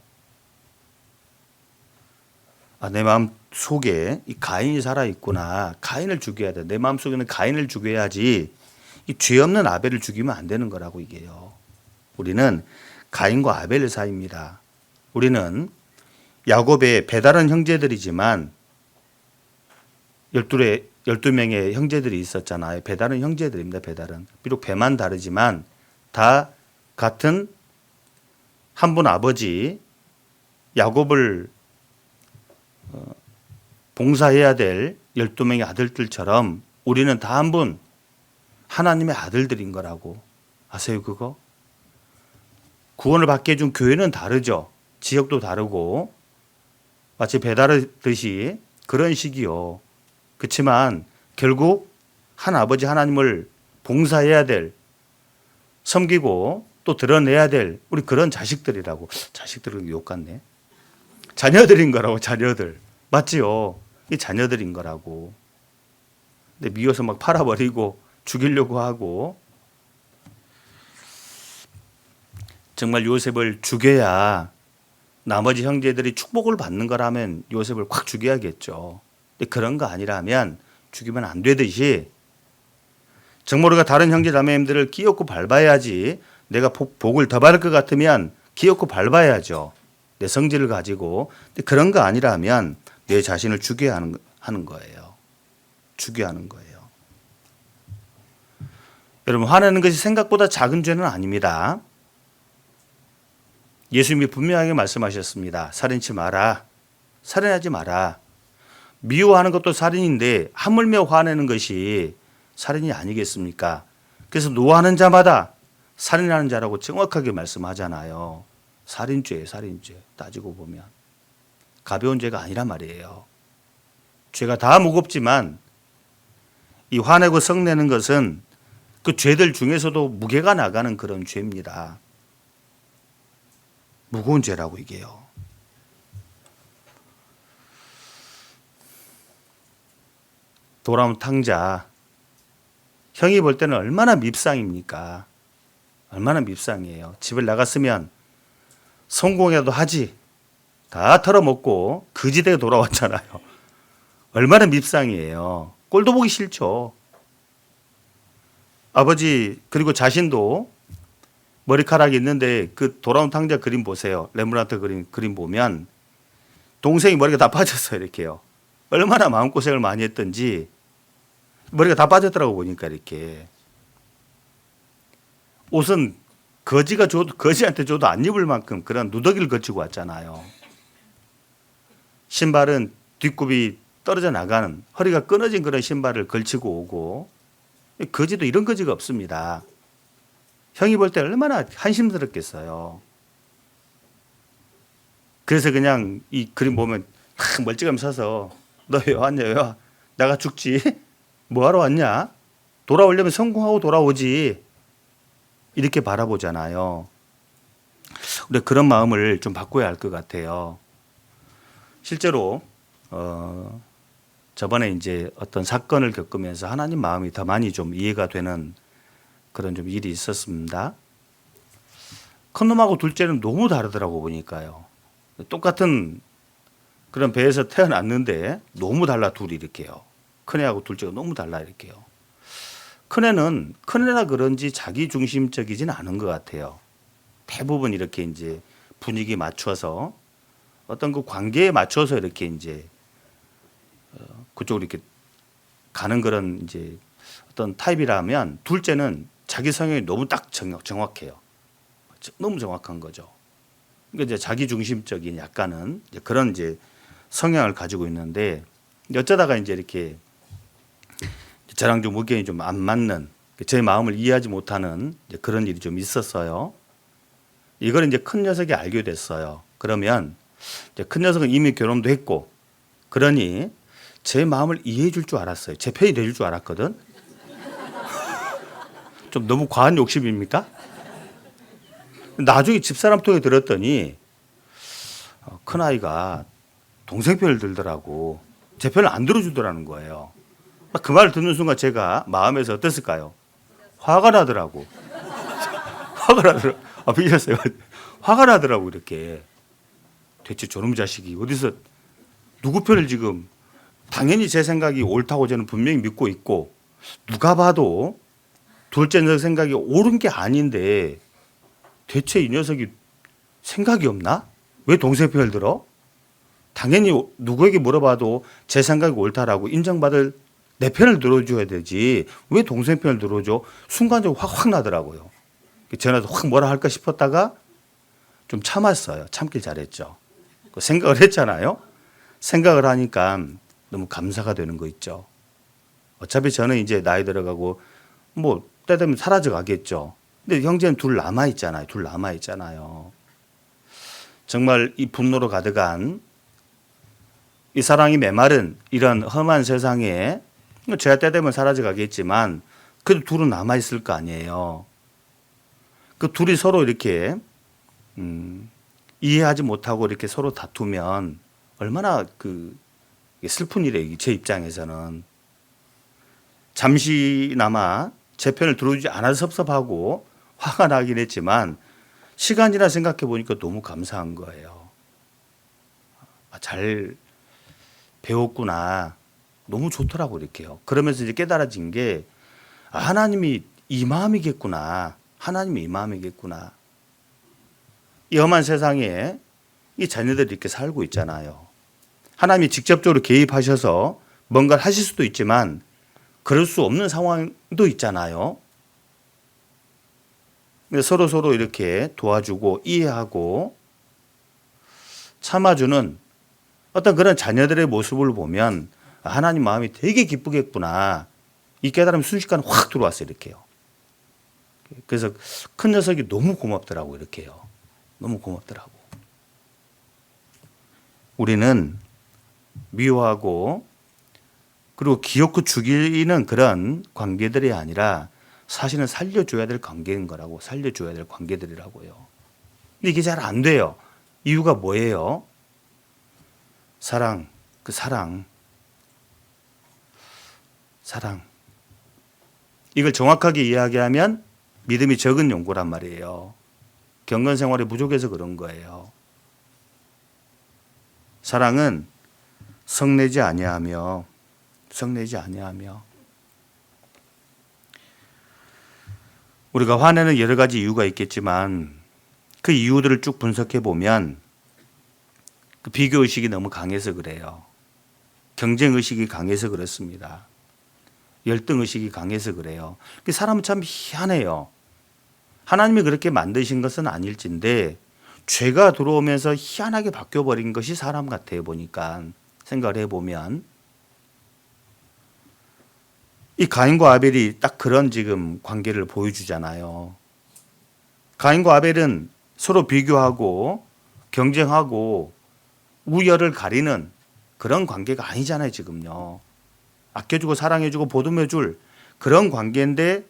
내 마음 속에 이 가인이 살아있구나. 가인을 죽여야 돼. 내 마음 속에는 가인을 죽여야지 이 죄 없는 아벨을 죽이면 안 되는 거라고. 이게요. 우리는 가인과 아벨 사이입니다. 우리는 야곱의 배다른 형제들이지만 12명의 형제들이 있었잖아요. 배다른 형제들입니다. 배다른. 비록 배만 다르지만 다 같은 한 분 아버지 야곱을 봉사해야 될 12명의 아들들처럼 우리는 다 한 분 하나님의 아들들인 거라고. 아세요 그거? 구원을 받게 해준 교회는 다르죠. 지역도 다르고 마치 배다르듯이 그런 식이요. 그렇지만 결국 한 아버지 하나님을 봉사해야 될, 섬기고 또 드러내야 될 우리 그런 자식들이라고. 자식들은 욕 같네. 자녀들인 거라고. 자녀들. 맞지요? 이 자녀들인 거라고. 근데 미워서 막 팔아버리고 죽이려고 하고. 정말 요셉을 죽여야 나머지 형제들이 축복을 받는 거라면 요셉을 확 죽여야겠죠. 근데 그런 거 아니라면 죽이면 안 되듯이 정말 우리가 다른 형제 자매님들을 끼얹고 밟아야지. 내가 복을 더 받을 것 같으면 끼얹고 밟아야죠. 내 성질을 가지고. 근데 그런 거 아니라면 내 자신을 죽여야 하는 거예요. 죽여야 하는 거예요. 여러분, 화내는 것이 생각보다 작은 죄는 아닙니다. 예수님이 분명하게 말씀하셨습니다. 살인치 마라. 살인하지 마라. 미워하는 것도 살인인데 하물며 화내는 것이 살인이 아니겠습니까? 그래서 노하는 자마다 살인하는 자라고 정확하게 말씀하잖아요. 살인죄 따지고 보면 가벼운 죄가 아니란 말이에요. 죄가 다 무겁지만 이 화내고 성내는 것은 그 죄들 중에서도 무게가 나가는 그런 죄입니다. 무거운 죄라고 이게요. 돌아온 탕자. 형이 볼 때는 얼마나 밉상입니까? 얼마나 밉상이에요. 집을 나갔으면 성공이라도 하지. 다 털어먹고 거지되게 돌아왔잖아요. 얼마나 밉상이에요. 꼴도 보기 싫죠. 아버지 그리고 자신도 머리카락이 있는데 그 돌아온 탕자 그림 보세요. 레므란트 그림 보면 동생이 머리가 다 빠졌어요. 이렇게요. 얼마나 마음고생을 많이 했던지 머리가 다 빠졌더라고 보니까 이렇게. 옷은 거지한테 줘도 안 입을 만큼 그런 누더기를 거치고 왔잖아요. 신발은 뒷굽이 떨어져 나가는 허리가 끊어진 그런 신발을 걸치고 오고 거지도 이런 거지가 없습니다. 형이 볼 때 얼마나 한심스럽겠어요. 그래서 그냥 이 그림 보면 탁 멀찌감치 서서 너 왜 왔냐? 왜 와? 나가 죽지? 뭐하러 왔냐? 돌아오려면 성공하고 돌아오지. 이렇게 바라보잖아요. 우리 그런 마음을 좀 바꿔야 할 것 같아요. 실제로 저번에 이제 어떤 사건을 겪으면서 하나님 마음이 더 많이 좀 이해가 되는 그런 좀 일이 있었습니다. 큰 놈하고 둘째는 너무 다르더라고 보니까요. 똑같은 그런 배에서 태어났는데 너무 달라 둘이 이렇게요. 큰애하고 둘째가 너무 달라 이렇게요. 큰애라 그런지 자기 중심적이진 않은 것 같아요. 대부분 이렇게 이제 분위기 맞춰서 어떤 그 관계에 맞춰서 이렇게 이제 그쪽으로 이렇게 가는 그런 이제 어떤 타입이라면 둘째는 자기 성향이 너무 딱 정확해요. 너무 정확한 거죠. 그러니까 이제 자기 중심적인 약간은 이제 그런 이제 성향을 가지고 있는데 어쩌다가 이제 이렇게 저랑 좀 의견이 좀 안 맞는 제 마음을 이해하지 못하는 이제 그런 일이 좀 있었어요. 이걸 이제 큰 녀석이 알게 됐어요. 그러면 이제 큰 녀석은 이미 결혼도 했고 그러니 제 마음을 이해해 줄 줄 알았어요. 제 편이 될 줄 알았거든. 좀 너무 과한 욕심입니까? 나중에 집사람 통해 들었더니 큰아이가 동생 편을 들더라고. 제 편을 안 들어주더라는 거예요. 그 말을 듣는 순간 제가 마음에서 어땠을까요? 화가 나더라고. 화가 나더라고. 비셨어요. 화가 나더라고 이렇게. 대체 저놈 자식이 어디서 누구 편을 지금 당연히 제 생각이 옳다고 저는 분명히 믿고 있고 누가 봐도 둘째 녀석 생각이 옳은 게 아닌데 대체 이 녀석이 생각이 없나? 왜 동생 편을 들어? 당연히 누구에게 물어봐도 제 생각이 옳다라고 인정받을 내 편을 들어줘야 되지 왜 동생 편을 들어줘? 순간적으로 확 나더라고요. 전화도 확 뭐라 할까 싶었다가 좀 참았어요. 참길 잘했죠. 생각을 했잖아요. 생각을 하니까 너무 감사가 되는 거 있죠. 어차피 저는 이제 나이 들어가고 뭐 때 되면 사라져 가겠죠. 근데 형제는 둘 남아 있잖아요. 정말 이 분노로 가득한 이 사랑이 메마른 이런 험한 세상에 제가 때 되면 사라져 가겠지만 그래도 둘은 남아 있을 거 아니에요. 그 둘이 서로 이렇게 이해하지 못하고 이렇게 서로 다투면 얼마나 그 슬픈 일이에요. 제 입장에서는 잠시나마 제 편을 들어주지 않아서 섭섭하고 화가 나긴 했지만 시간이나 생각해 보니까 너무 감사한 거예요. 잘 배웠구나. 너무 좋더라고 이렇게요. 그러면서 이제 깨달아진 게 하나님이 이 마음이겠구나. 하나님이 이 마음이겠구나. 이 험한 세상에 이 자녀들이 이렇게 살고 있잖아요. 하나님이 직접적으로 개입하셔서 뭔가를 하실 수도 있지만 그럴 수 없는 상황도 있잖아요. 서로 이렇게 도와주고 이해하고 참아주는 어떤 그런 자녀들의 모습을 보면 하나님 마음이 되게 기쁘겠구나. 이 깨달음이 순식간에 확 들어왔어요. 이렇게요. 그래서 큰 녀석이 너무 고맙더라고 이렇게요. 너무 고맙더라고. 우리는 미워하고 그리고 기어코 죽이는 그런 관계들이 아니라 사실은 살려줘야 될 관계인 거라고. 살려줘야 될 관계들이라고요. 근데 이게 잘 안 돼요. 이유가 뭐예요? 사랑. 이걸 정확하게 이야기하면 믿음이 적은 용고란 말이에요. 경건 생활이 부족해서 그런 거예요. 사랑은 성내지 아니하며 우리가 화내는 여러 가지 이유가 있겠지만 그 이유들을 쭉 분석해 보면 그 비교 의식이 너무 강해서 그래요. 경쟁 의식이 강해서 그렇습니다. 열등 의식이 강해서 그래요. 사람은 참 희한해요. 하나님이 그렇게 만드신 것은 아닐진데 죄가 들어오면서 희한하게 바뀌어버린 것이 사람 같아요. 보니까 생각을 해보면 이 가인과 아벨이 딱 그런 지금 관계를 보여주잖아요. 가인과 아벨은 서로 비교하고 경쟁하고 우열을 가리는 그런 관계가 아니잖아요. 지금요. 아껴주고 사랑해주고 보듬어줄 그런 관계인데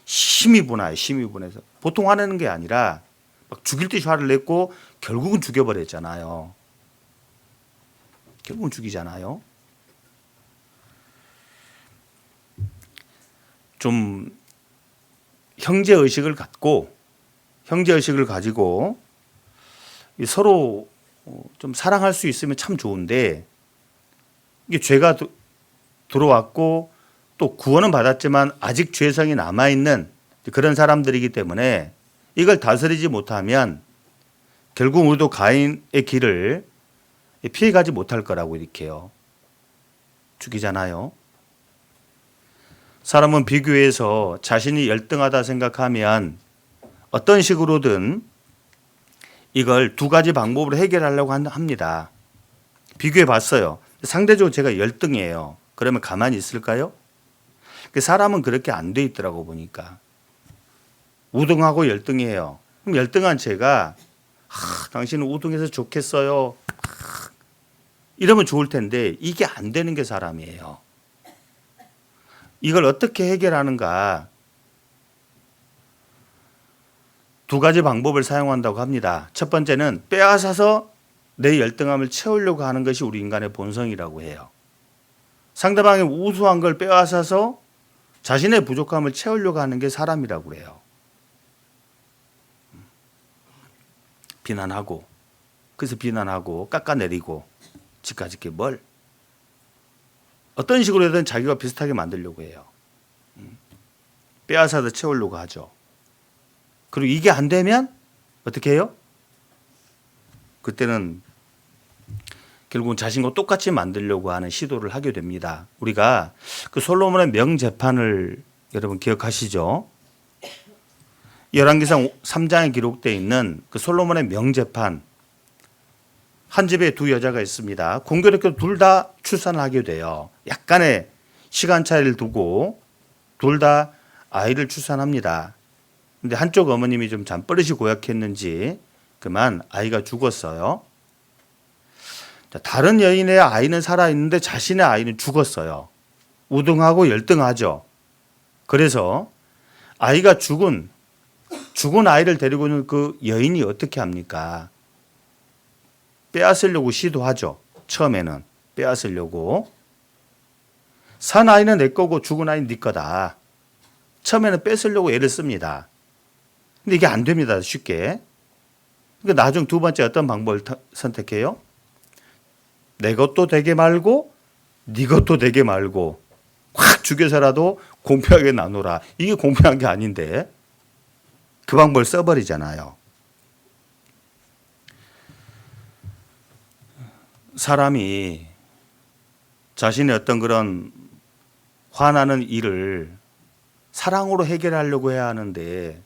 심히 분해요. 심히 분해서 보통 화내는 게 아니라 막 죽일 듯이 화를 냈고 결국은 죽여버렸잖아요. 결국은 죽이잖아요. 좀 형제의식을 가지고 서로 좀 사랑할 수 있으면 참 좋은데 이게 죄가 들어왔고 또 구원은 받았지만 아직 죄성이 남아있는 그런 사람들이기 때문에 이걸 다스리지 못하면 결국 우리도 가인의 길을 피해가지 못할 거라고 이렇게요. 죽이잖아요. 사람은 비교해서 자신이 열등하다 생각하면 어떤 식으로든 이걸 두 가지 방법으로 해결하려고 합니다. 비교해 봤어요. 상대적으로 제가 열등이에요. 그러면 가만히 있을까요? 사람은 그렇게 안 돼 있더라고 보니까. 우등하고 열등이에요. 그럼 열등한 제가 당신은 우등해서 좋겠어요. 이러면 좋을 텐데 이게 안 되는 게 사람이에요. 이걸 어떻게 해결하는가? 두 가지 방법을 사용한다고 합니다. 첫 번째는 빼앗아서 내 열등함을 채우려고 하는 것이 우리 인간의 본성이라고 해요. 상대방의 우수한 걸 빼앗아서 자신의 부족함을 채우려고 하는 게 사람이라고 해요. 비난하고, 그래서 비난하고 깎아내리고 지까지 게 뭘 어떤 식으로든 자기가 비슷하게 만들려고 해요. 빼앗아서 채우려고 하죠. 그리고 이게 안 되면 어떻게 해요? 그때는 결국은 자신과 똑같이 만들려고 하는 시도를 하게 됩니다. 우리가 그 솔로몬의 명재판을 여러분 기억하시죠? 열왕기상 3장에 기록되어 있는 그 솔로몬의 명재판. 한 집에 두 여자가 있습니다. 공교롭게도 둘 다 출산을 하게 돼요. 약간의 시간 차이를 두고 둘 다 아이를 출산합니다. 근데 한쪽 어머님이 좀 잠버릇이 고약했는지 그만 아이가 죽었어요. 다른 여인의 아이는 살아있는데 자신의 아이는 죽었어요. 우등하고 열등하죠. 그래서 아이가 죽은 아이를 데리고 있는 그 여인이 어떻게 합니까? 빼앗으려고 시도하죠. 처음에는 빼앗으려고. 산 아이는 내 거고 죽은 아이는 네 거다. 처음에는 뺏으려고 애를 씁니다. 근데 이게 안 됩니다. 쉽게. 그러니까 나중 두 번째 어떤 방법을 선택해요? 내 것도 되게 말고 네 것도 되게 말고 확 죽여서라도 공평하게 나누라. 이게 공평한 게 아닌데 그 방법을 써버리잖아요. 사람이 자신의 어떤 그런 화나는 일을 사랑으로 해결하려고 해야 하는데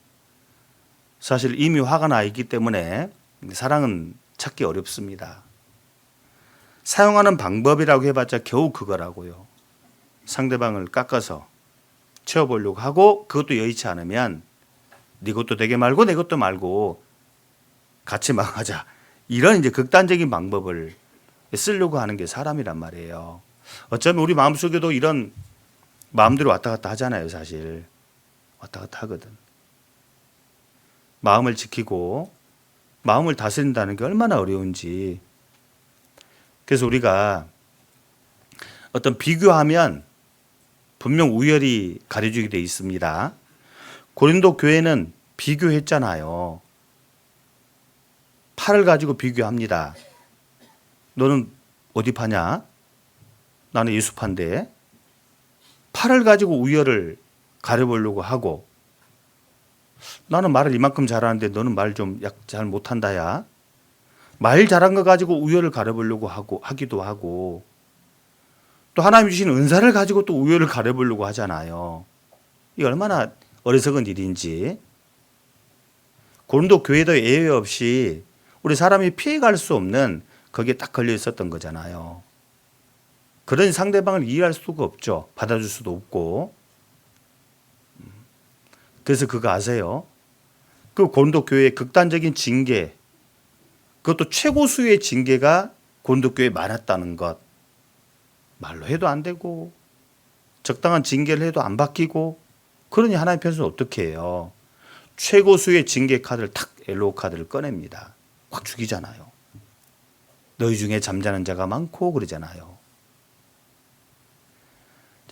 사실 이미 화가 나 있기 때문에 사랑은 찾기 어렵습니다. 사용하는 방법이라고 해봤자 겨우 그거라고요. 상대방을 깎아서 채워보려고 하고 그것도 여의치 않으면 네 것도 되게 말고 내 것도 말고 같이 망하자. 이런 이제 극단적인 방법을 쓰려고 하는 게 사람이란 말이에요. 어쩌면 우리 마음속에도 이런 마음들이 왔다 갔다 하잖아요. 사실 왔다 갔다 하거든. 마음을 지키고 마음을 다스린다는 게 얼마나 어려운지. 그래서 우리가 어떤 비교하면 분명 우열이 가려지게 돼 있습니다. 고린도 교회는 비교했잖아요. 팔을 가지고 비교합니다. 너는 어디 파냐? 나는 예수파인데 팔을 가지고 우열을 가려보려고 하고 나는 말을 이만큼 잘하는데 너는 말 좀 잘 못한다야. 말 잘한 거 가지고 우열을 가려보려고 하기도 하고 또 하나님 주신 은사를 가지고 또 우열을 가려보려고 하잖아요. 이게 얼마나 어리석은 일인지. 고린도 교회도 예외 없이 우리 사람이 피해갈 수 없는 거기에 딱 걸려 있었던 거잖아요. 그런 상대방을 이해할 수가 없죠. 받아줄 수도 없고. 그래서 그거 아세요? 그 고린도 교회의 극단적인 징계, 그것도 최고수의 징계가 고린도 교회에 많았다는 것. 말로 해도 안 되고 적당한 징계를 해도 안 바뀌고 그러니 하나님 편에서는 어떻게 해요? 최고수의 징계 카드를 탁 엘로우 카드를 꺼냅니다. 확 죽이잖아요. 너희 중에 잠자는 자가 많고 그러잖아요.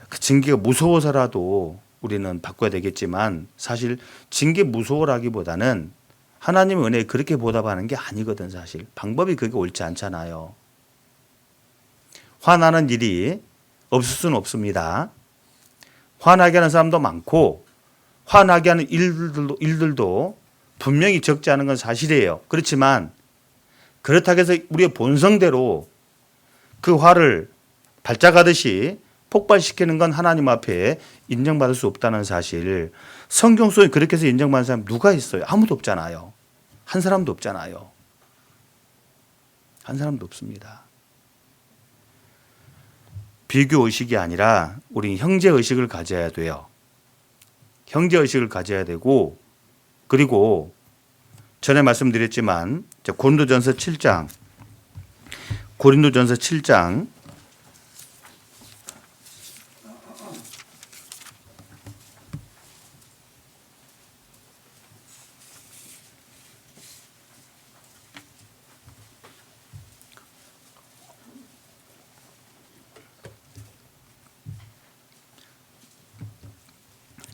그 징계가 무서워서라도 우리는 바꿔야 되겠지만 사실 징계 무서워라기보다는 하나님의 은혜에 그렇게 보답하는 게 아니거든. 사실 방법이 그게 옳지 않잖아요. 화나는 일이 없을 수는 없습니다. 화나게 하는 사람도 많고 화나게 하는 일들도 분명히 적지 않은 건 사실이에요. 그렇지만 그렇다고 해서 우리의 본성대로 그 화를 발작하듯이 폭발시키는 건 하나님 앞에 인정받을 수 없다는 사실. 성경 속에 그렇게 해서 인정받는 사람 누가 있어요? 아무도 없잖아요. 한 사람도 없잖아요. 한 사람도 없습니다. 비교의식이 아니라 우리는 형제의식을 가져야 돼요. 형제의식을 가져야 되고 그리고 전에 말씀드렸지만 고린도전서 7장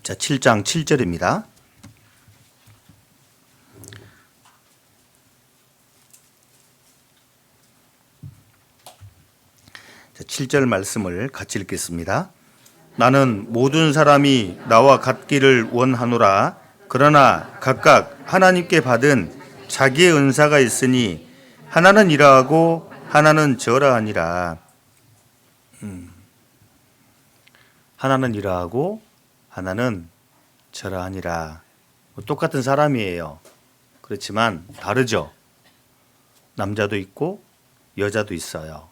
자, 7장 7절입니다. 자, 7절 말씀을 같이 읽겠습니다. 나는 모든 사람이 나와 같기를 원하노라. 그러나 각각 하나님께 받은 자기의 은사가 있으니 하나는 이러하고 하나는 저러하니라. 하나는 이러하고 하나는 저러하니라. 똑같은 사람이에요. 그렇지만 다르죠. 남자도 있고 여자도 있어요.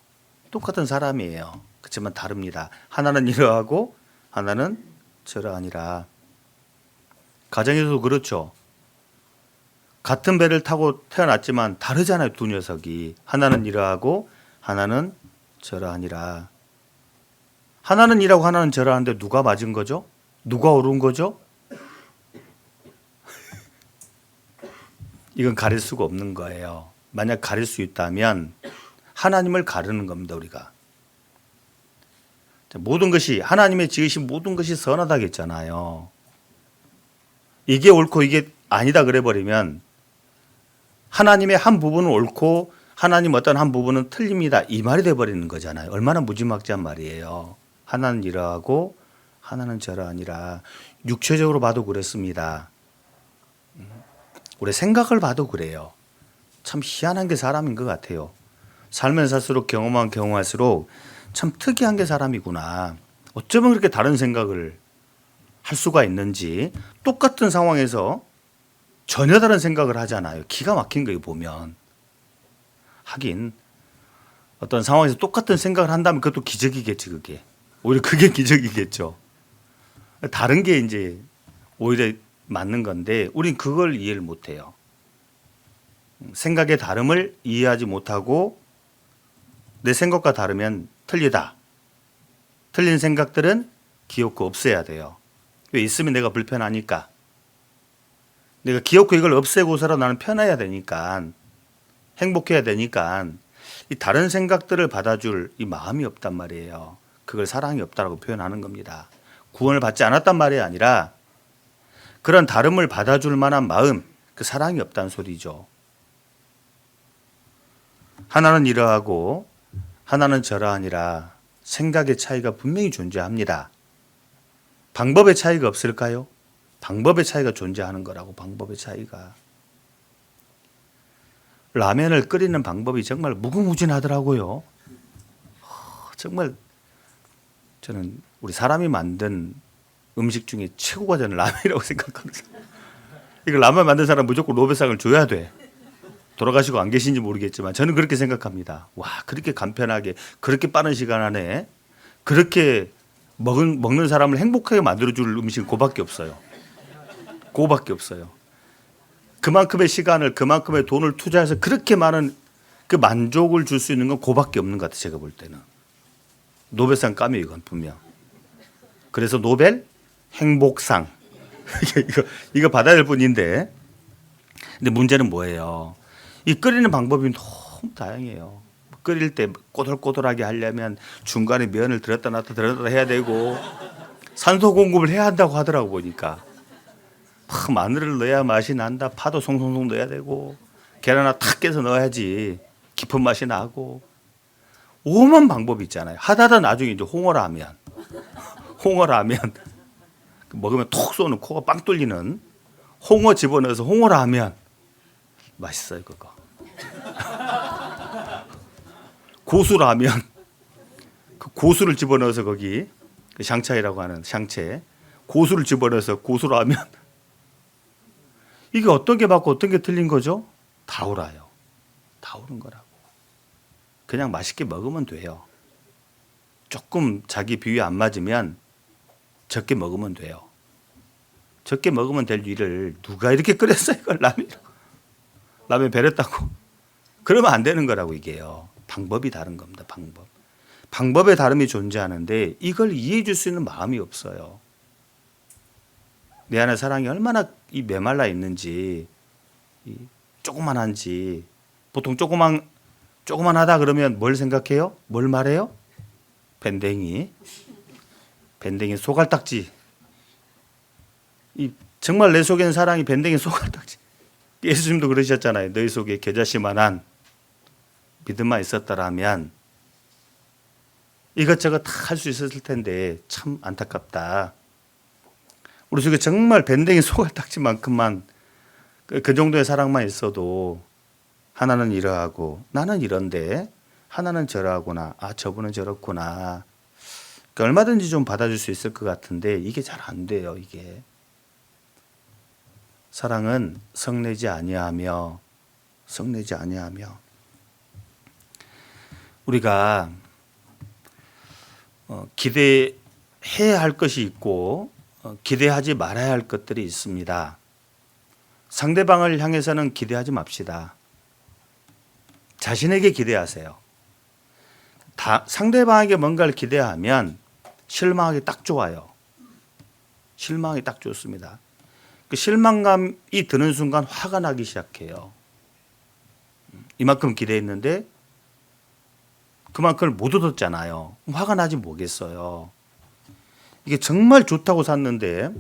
똑같은 사람이에요. 그렇지만 다릅니다. 하나는 이러하고 하나는 저러하니라. 가정에서도 그렇죠. 같은 배를 타고 태어났지만 다르잖아요. 두 녀석이. 하나는 이러하고 하나는 저러하니라. 하나는 이라고 하나는 저러하는데 누가 맞은 거죠? 누가 옳은 거죠? 이건 가릴 수가 없는 거예요. 만약 가릴 수 있다면 하나님을 가르는 겁니다. 우리가. 모든 것이 하나님의 지으신 모든 것이 선하다고 했잖아요. 이게 옳고 이게 아니다 그래버리면 하나님의 한 부분은 옳고 하나님 어떤 한 부분은 틀립니다. 이 말이 돼버리는 거잖아요. 얼마나 무지막지한 말이에요. 하나는 이러하고 하나는 저러하니라. 육체적으로 봐도 그렇습니다. 우리 생각을 봐도 그래요. 참 희한한 게 사람인 것 같아요. 살면서 살수록 경험할수록 참 특이한 게 사람이구나. 어쩌면 그렇게 다른 생각을 할 수가 있는지. 똑같은 상황에서 전혀 다른 생각을 하잖아요. 기가 막힌 거예요 보면. 하긴 어떤 상황에서 똑같은 생각을 한다면 그것도 기적이겠지. 그게 오히려 그게 기적이겠죠. 다른 게 이제 오히려 맞는 건데 우린 그걸 이해를 못해요. 생각의 다름을 이해하지 못하고 내 생각과 다르면 틀리다. 틀린 생각들은 기억고 없애야 돼요. 왜? 있으면 내가 불편하니까. 내가 기억고 이걸 없애고서라도 나는 편해야 되니까, 행복해야 되니까 이 다른 생각들을 받아줄 이 마음이 없단 말이에요. 그걸 사랑이 없다라고 표현하는 겁니다. 구원을 받지 않았단 말이 아니라 그런 다름을 받아줄 만한 마음, 그 사랑이 없다는 소리죠. 하나는 이러하고 하나는 저러하니라. 생각의 차이가 분명히 존재합니다. 방법의 차이가 없을까요? 방법의 차이가 존재하는 거라고. 방법의 차이가. 라면을 끓이는 방법이 정말 무궁무진하더라고요. 정말 저는 우리 사람이 만든 음식 중에 최고가 저는 라면이라고 생각하거든요. 이거 라면 만든 사람 무조건 노벨상을 줘야 돼. 돌아가시고 안 계신지 모르겠지만 저는 그렇게 생각합니다. 와, 그렇게 간편하게 그렇게 빠른 시간 안에 그렇게 먹는 사람을 행복하게 만들어줄 음식은 그거밖에 없어요. 그거밖에 없어요. 그만큼의 시간을 그만큼의 돈을 투자해서 그렇게 많은 그 만족을 줄 수 있는 건 그거밖에 없는 것 같아요. 제가 볼 때는. 노벨상 까메 이건 분명. 그래서 노벨 행복상 이거 받아야 될 뿐인데. 근데 문제는 뭐예요? 이 끓이는 방법이 너무 다양해요. 끓일 때 꼬들꼬들하게 하려면 중간에 면을 들었다 놨다 해야 되고 산소 공급을 해야 한다고 하더라고 보니까. 마늘을 넣어야 맛이 난다. 파도 송송송 넣어야 되고 계란 하나 탁 깨서 넣어야지 깊은 맛이 나고. 오만 방법이 있잖아요. 하다가 나중에 이제 홍어라면 먹으면 톡 쏘는 코가 빵 뚫리는 홍어 집어넣어서 홍어라면 맛있어요 그거. 고수라면 그 고수를 집어넣어서 거기 그 샹차이라고 하는 샹채 고수를 집어넣어서 고수라면 이게 어떤 게 맞고 어떤 게 틀린 거죠? 다 옳아요. 다 옳은 거라고. 그냥 맛있게 먹으면 돼요. 조금 자기 비위에 안 맞으면 적게 먹으면 돼요. 적게 먹으면 될 일을 누가 이렇게 끓였어요 이걸 라면 배렸다고. 그러면 안 되는 거라고 이게요. 방법이 다른 겁니다. 방법의 다름이 존재하는데 이걸 이해해 줄 수 있는 마음이 없어요. 내 안에 사랑이 얼마나 이 메말라 있는지, 조그만한지. 보통 조그만하다 그러면 뭘 생각해요? 뭘 말해요? 밴댕이 소갈딱지. 정말 내 속에는 사랑이 밴댕이 소갈딱지. 예수님도 그러셨잖아요. 너희 속에 겨자씨만한 믿음만 있었더라면 이것저것 다 할 수 있었을 텐데 참 안타깝다. 우리 속에 정말 밴댕이 소갈딱지만큼만 그 정도의 사랑만 있어도 하나는 이러하고 나는 이런데 하나는 저러하구나. 저분은 저렇구나. 그러니까 얼마든지 좀 받아줄 수 있을 것 같은데 이게 잘 안 돼요. 이게. 사랑은 성내지 아니하며 우리가 기대해야 할 것이 있고 기대하지 말아야 할 것들이 있습니다. 상대방을 향해서는 기대하지 맙시다. 자신에게 기대하세요. 상대방에게 뭔가를 기대하면 실망하기 딱 좋아요. 실망하기 딱 좋습니다. 그 실망감이 드는 순간 화가 나기 시작해요. 이만큼 기대했는데 그만큼을 못 얻었잖아요. 화가 나지 뭐겠어요. 이게 정말 좋다고 샀는데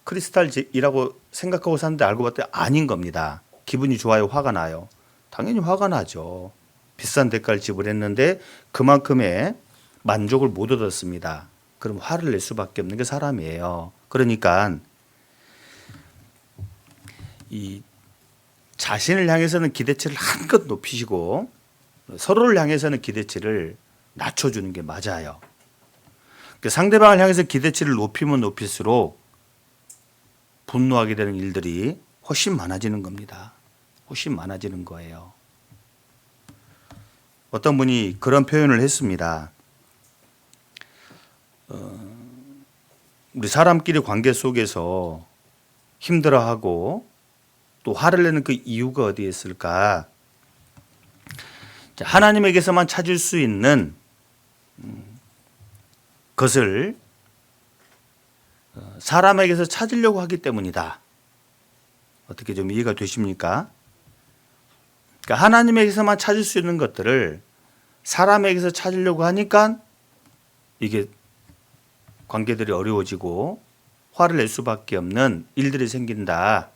크리스탈이라고 생각하고 샀는데 알고 봤더니 아닌 겁니다. 기분이 좋아요? 화가 나요? 당연히 화가 나죠. 비싼 대가를 지불했는데 그만큼의 만족을 못 얻었습니다. 그럼 화를 낼 수밖에 없는 게 사람이에요. 그러니까 이 자신을 향해서는 기대치를 한껏 높이시고 서로를 향해서는 기대치를 낮춰주는 게 맞아요. 상대방을 향해서 기대치를 높이면 높일수록 분노하게 되는 일들이 훨씬 많아지는 겁니다. 훨씬 많아지는 거예요. 어떤 분이 그런 표현을 했습니다. 우리 사람끼리 관계 속에서 힘들어하고 또 화를 내는 그 이유가 어디에 있을까? 하나님에게서만 찾을 수 있는 것을 사람에게서 찾으려고 하기 때문이다. 어떻게 좀 이해가 되십니까? 그러니까 하나님에게서만 찾을 수 있는 것들을 사람에게서 찾으려고 하니까 이게 관계들이 어려워지고 화를 낼 수밖에 없는 일들이 생긴다.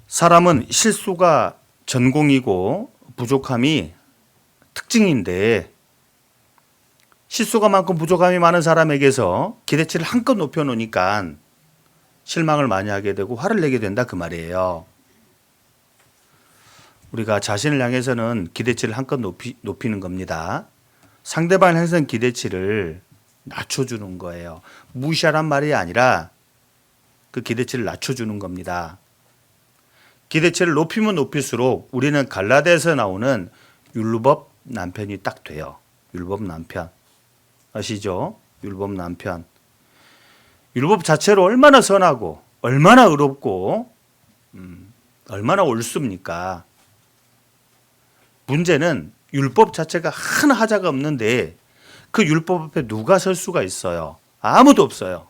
사람은 실수가 전공이고 부족함이 특징인데 실수가 많고 부족함이 많은 사람에게서 기대치를 한껏 높여놓으니까 실망을 많이 하게 되고 화를 내게 된다 그 말이에요. 우리가 자신을 향해서는 기대치를 한껏 높이는 겁니다. 상대방을 향해서는 기대치를 낮춰주는 거예요. 무시하란 말이 아니라 그 기대치를 낮춰주는 겁니다. 기대치를 높이면 높일수록 우리는 갈라디아에서 나오는 율법 남편이 딱 돼요. 율법 남편. 아시죠? 율법 남편. 율법 자체로 얼마나 선하고 얼마나 의롭고 얼마나 옳습니까? 문제는 율법 자체가 하나 하자가 없는데 그 율법 앞에 누가 설 수가 있어요? 아무도 없어요.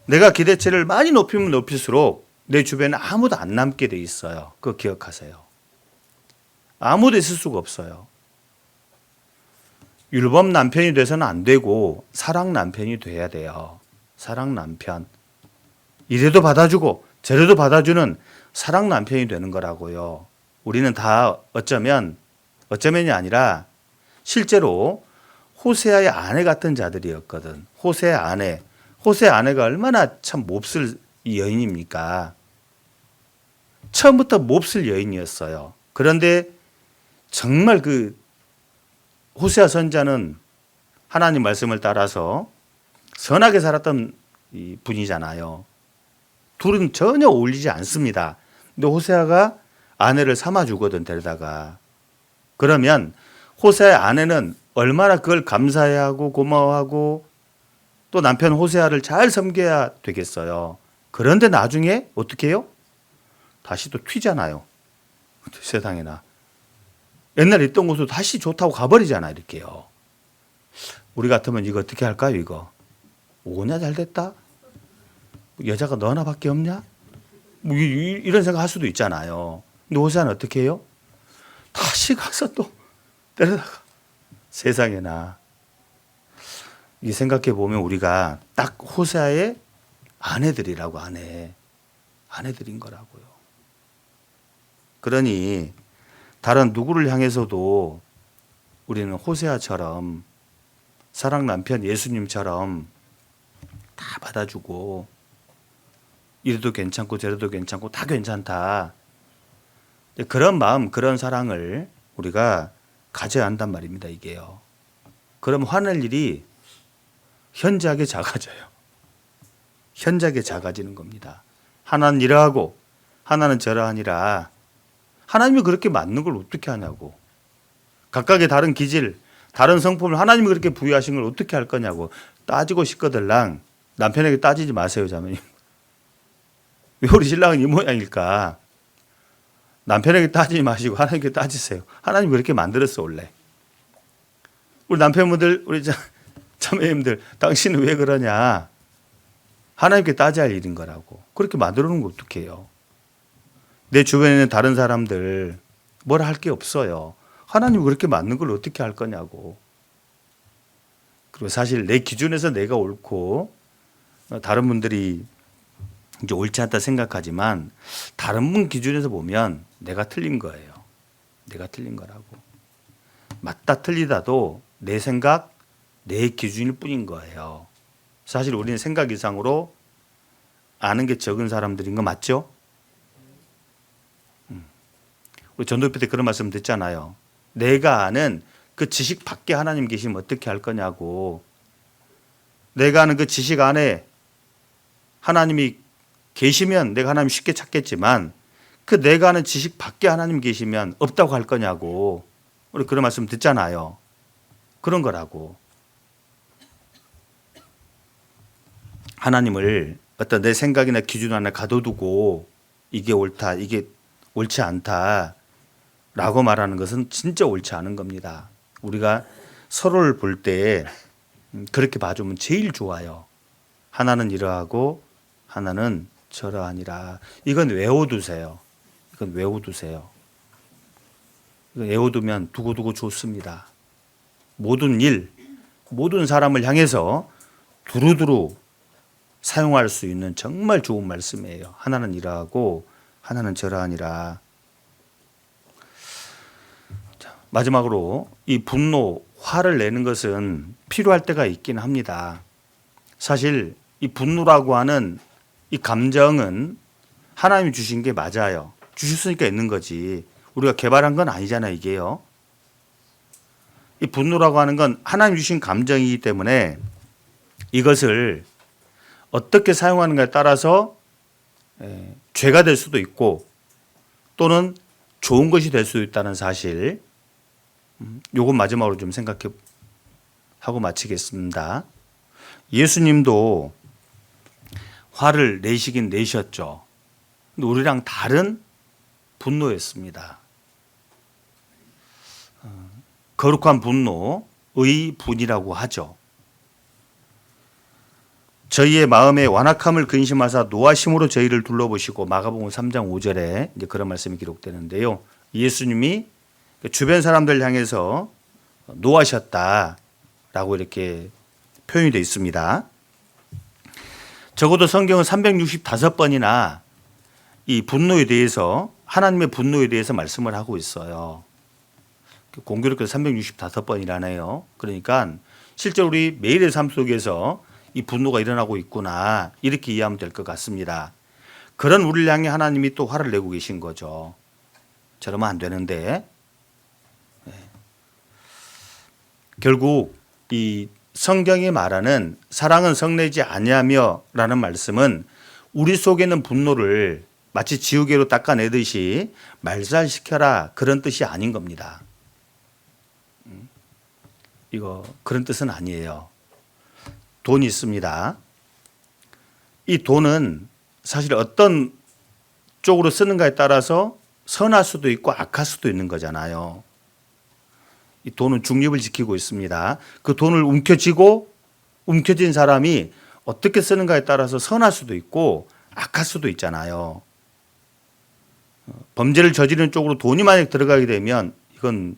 내가 기대치를 많이 높이면 높일수록 내 주변에 아무도 안 남게 돼 있어요. 그거 기억하세요. 아무도 있을 수가 없어요. 율법 남편이 돼서는 안 되고 사랑 남편이 돼야 돼요. 사랑 남편. 이래도 받아주고 저래도 받아주는 사랑 남편이 되는 거라고요. 우리는 다 어쩌면이 아니라 실제로 호세아의 아내 같은 자들이었거든. 호세아의 아내. 호세아의 아내가 얼마나 참 몹쓸 여인입니까? 처음부터 몹쓸 여인이었어요. 그런데 정말 그 호세아 선자는 하나님 말씀을 따라서 선하게 살았던 분이잖아요. 둘은 전혀 어울리지 않습니다. 근데 호세아가 아내를 삼아주거든, 데려다가. 그러면 호세아의 아내는 얼마나 그걸 감사해야 하고 고마워하고 또 남편 호세아를 잘 섬겨야 되겠어요. 그런데 나중에 어떻게 해요? 다시 또 튀잖아요. 세상에나. 옛날에 있던 곳으로 다시 좋다고 가버리잖아, 이렇게요. 우리 같으면 이거 어떻게 할까요, 이거? 오냐, 잘 됐다? 여자가 너 하나밖에 없냐? 뭐 이런 생각 할 수도 있잖아요. 근데 호세아는 어떻게 해요? 다시 가서 또 때려다가. 세상에나. 이 생각해 보면 우리가 딱 호세아의 아내들이라고 아내들인 거라고요. 그러니 다른 누구를 향해서도 우리는 호세아처럼 사랑 남편 예수님처럼 다 받아주고 이래도 괜찮고 저래도 괜찮고 다 괜찮다. 그런 마음, 그런 사랑을 우리가 가져야 한단 말입니다. 이게요. 그럼 화낼 일이 현저하게 작아져요. 현저하게 작아지는 겁니다. 하나는 이러하고 하나는 저러하니라. 하나님이 그렇게 맞는 걸 어떻게 하냐고. 각각의 다른 기질, 다른 성품을 하나님이 그렇게 부여하신 걸 어떻게 할 거냐고 따지고 싶거들랑 남편에게 따지지 마세요, 자매님. 왜 우리 신랑은 이 모양일까? 남편에게 따지지 마시고 하나님께 따지세요. 하나님 그렇게 만들었어, 원래. 우리 남편분들, 우리 자매님들, 당신은 왜 그러냐? 하나님께 따져야 할 일인 거라고. 그렇게 만들어 놓은 거 어떻게 해요? 내 주변에 있는 다른 사람들 뭐라 할 게 없어요. 하나님 그렇게 맞는 걸 어떻게 할 거냐고. 그리고 사실 내 기준에서 내가 옳고 다른 분들이 이제 옳지 않다 생각하지만 다른 분 기준에서 보면 내가 틀린 거예요. 내가 틀린 거라고. 맞다 틀리다도 내 생각, 내 기준일 뿐인 거예요. 사실 우리는 생각 이상으로 아는 게 적은 사람들인 거 맞죠? 우리 전도회 때 그런 말씀 듣잖아요. 내가 아는 그 지식 밖에 하나님 계시면 어떻게 할 거냐고. 내가 아는 그 지식 안에 하나님이 계시면 내가 하나님 쉽게 찾겠지만 그 내가 아는 지식 밖에 하나님 계시면 없다고 할 거냐고. 우리 그런 말씀 듣잖아요. 그런 거라고. 하나님을 어떤 내 생각이나 기준 안에 가둬두고 이게 옳다, 이게 옳지 않다 라고 말하는 것은 진짜 옳지 않은 겁니다. 우리가 서로를 볼 때 그렇게 봐주면 제일 좋아요. 하나는 이러하고 하나는 저러하니라. 이건 외워두세요. 이건 외워두세요. 이건 외워두면 두고두고 좋습니다. 모든 일, 모든 사람을 향해서 두루두루 사용할 수 있는 정말 좋은 말씀이에요. 하나는 이러하고 하나는 저러하니라. 자, 마지막으로 이 분노, 화를 내는 것은 필요할 때가 있긴 합니다. 사실 이 분노라고 하는 이 감정은 하나님이 주신 게 맞아요. 주셨으니까 있는 거지. 우리가 개발한 건 아니잖아요, 이게요. 이 분노라고 하는 건 하나님 주신 감정이기 때문에 이것을 어떻게 사용하는가에 따라서 죄가 될 수도 있고 또는 좋은 것이 될 수도 있다는 사실, 요건 마지막으로 좀 생각하고 마치겠습니다. 예수님도 화를 내시긴 내셨죠. 근데 우리랑 다른 분노였습니다. 거룩한 분노의 분이라고 하죠. 저희의 마음의 완악함을 근심하사 노하심으로 저희를 둘러보시고, 마가복음 3장 5절에 이제 그런 말씀이 기록되는데요. 예수님이 주변 사람들 향해서 노하셨다라고 이렇게 표현이 되어 있습니다. 적어도 성경은 365번이나 이 분노에 대해서, 하나님의 분노에 대해서 말씀을 하고 있어요. 공교롭게 365번이라네요. 그러니까 실제로 우리 매일의 삶 속에서 이 분노가 일어나고 있구나, 이렇게 이해하면 될 것 같습니다. 그런 우리를 향해 하나님이 또 화를 내고 계신 거죠. 저러면 안 되는데. 결국 이 성경이 말하는 사랑은 성내지 아니하며 라는 말씀은 우리 속에 있는 분노를 마치 지우개로 닦아내듯이 말살시켜라, 그런 뜻이 아닌 겁니다. 이거 그런 뜻은 아니에요. 돈이 있습니다. 이 돈은 사실 어떤 쪽으로 쓰는가에 따라서 선할 수도 있고 악할 수도 있는 거잖아요. 이 돈은 중립을 지키고 있습니다. 그 돈을 움켜쥔 사람이 어떻게 쓰는가에 따라서 선할 수도 있고 악할 수도 있잖아요. 범죄를 저지르는 쪽으로 돈이 만약 들어가게 되면 이건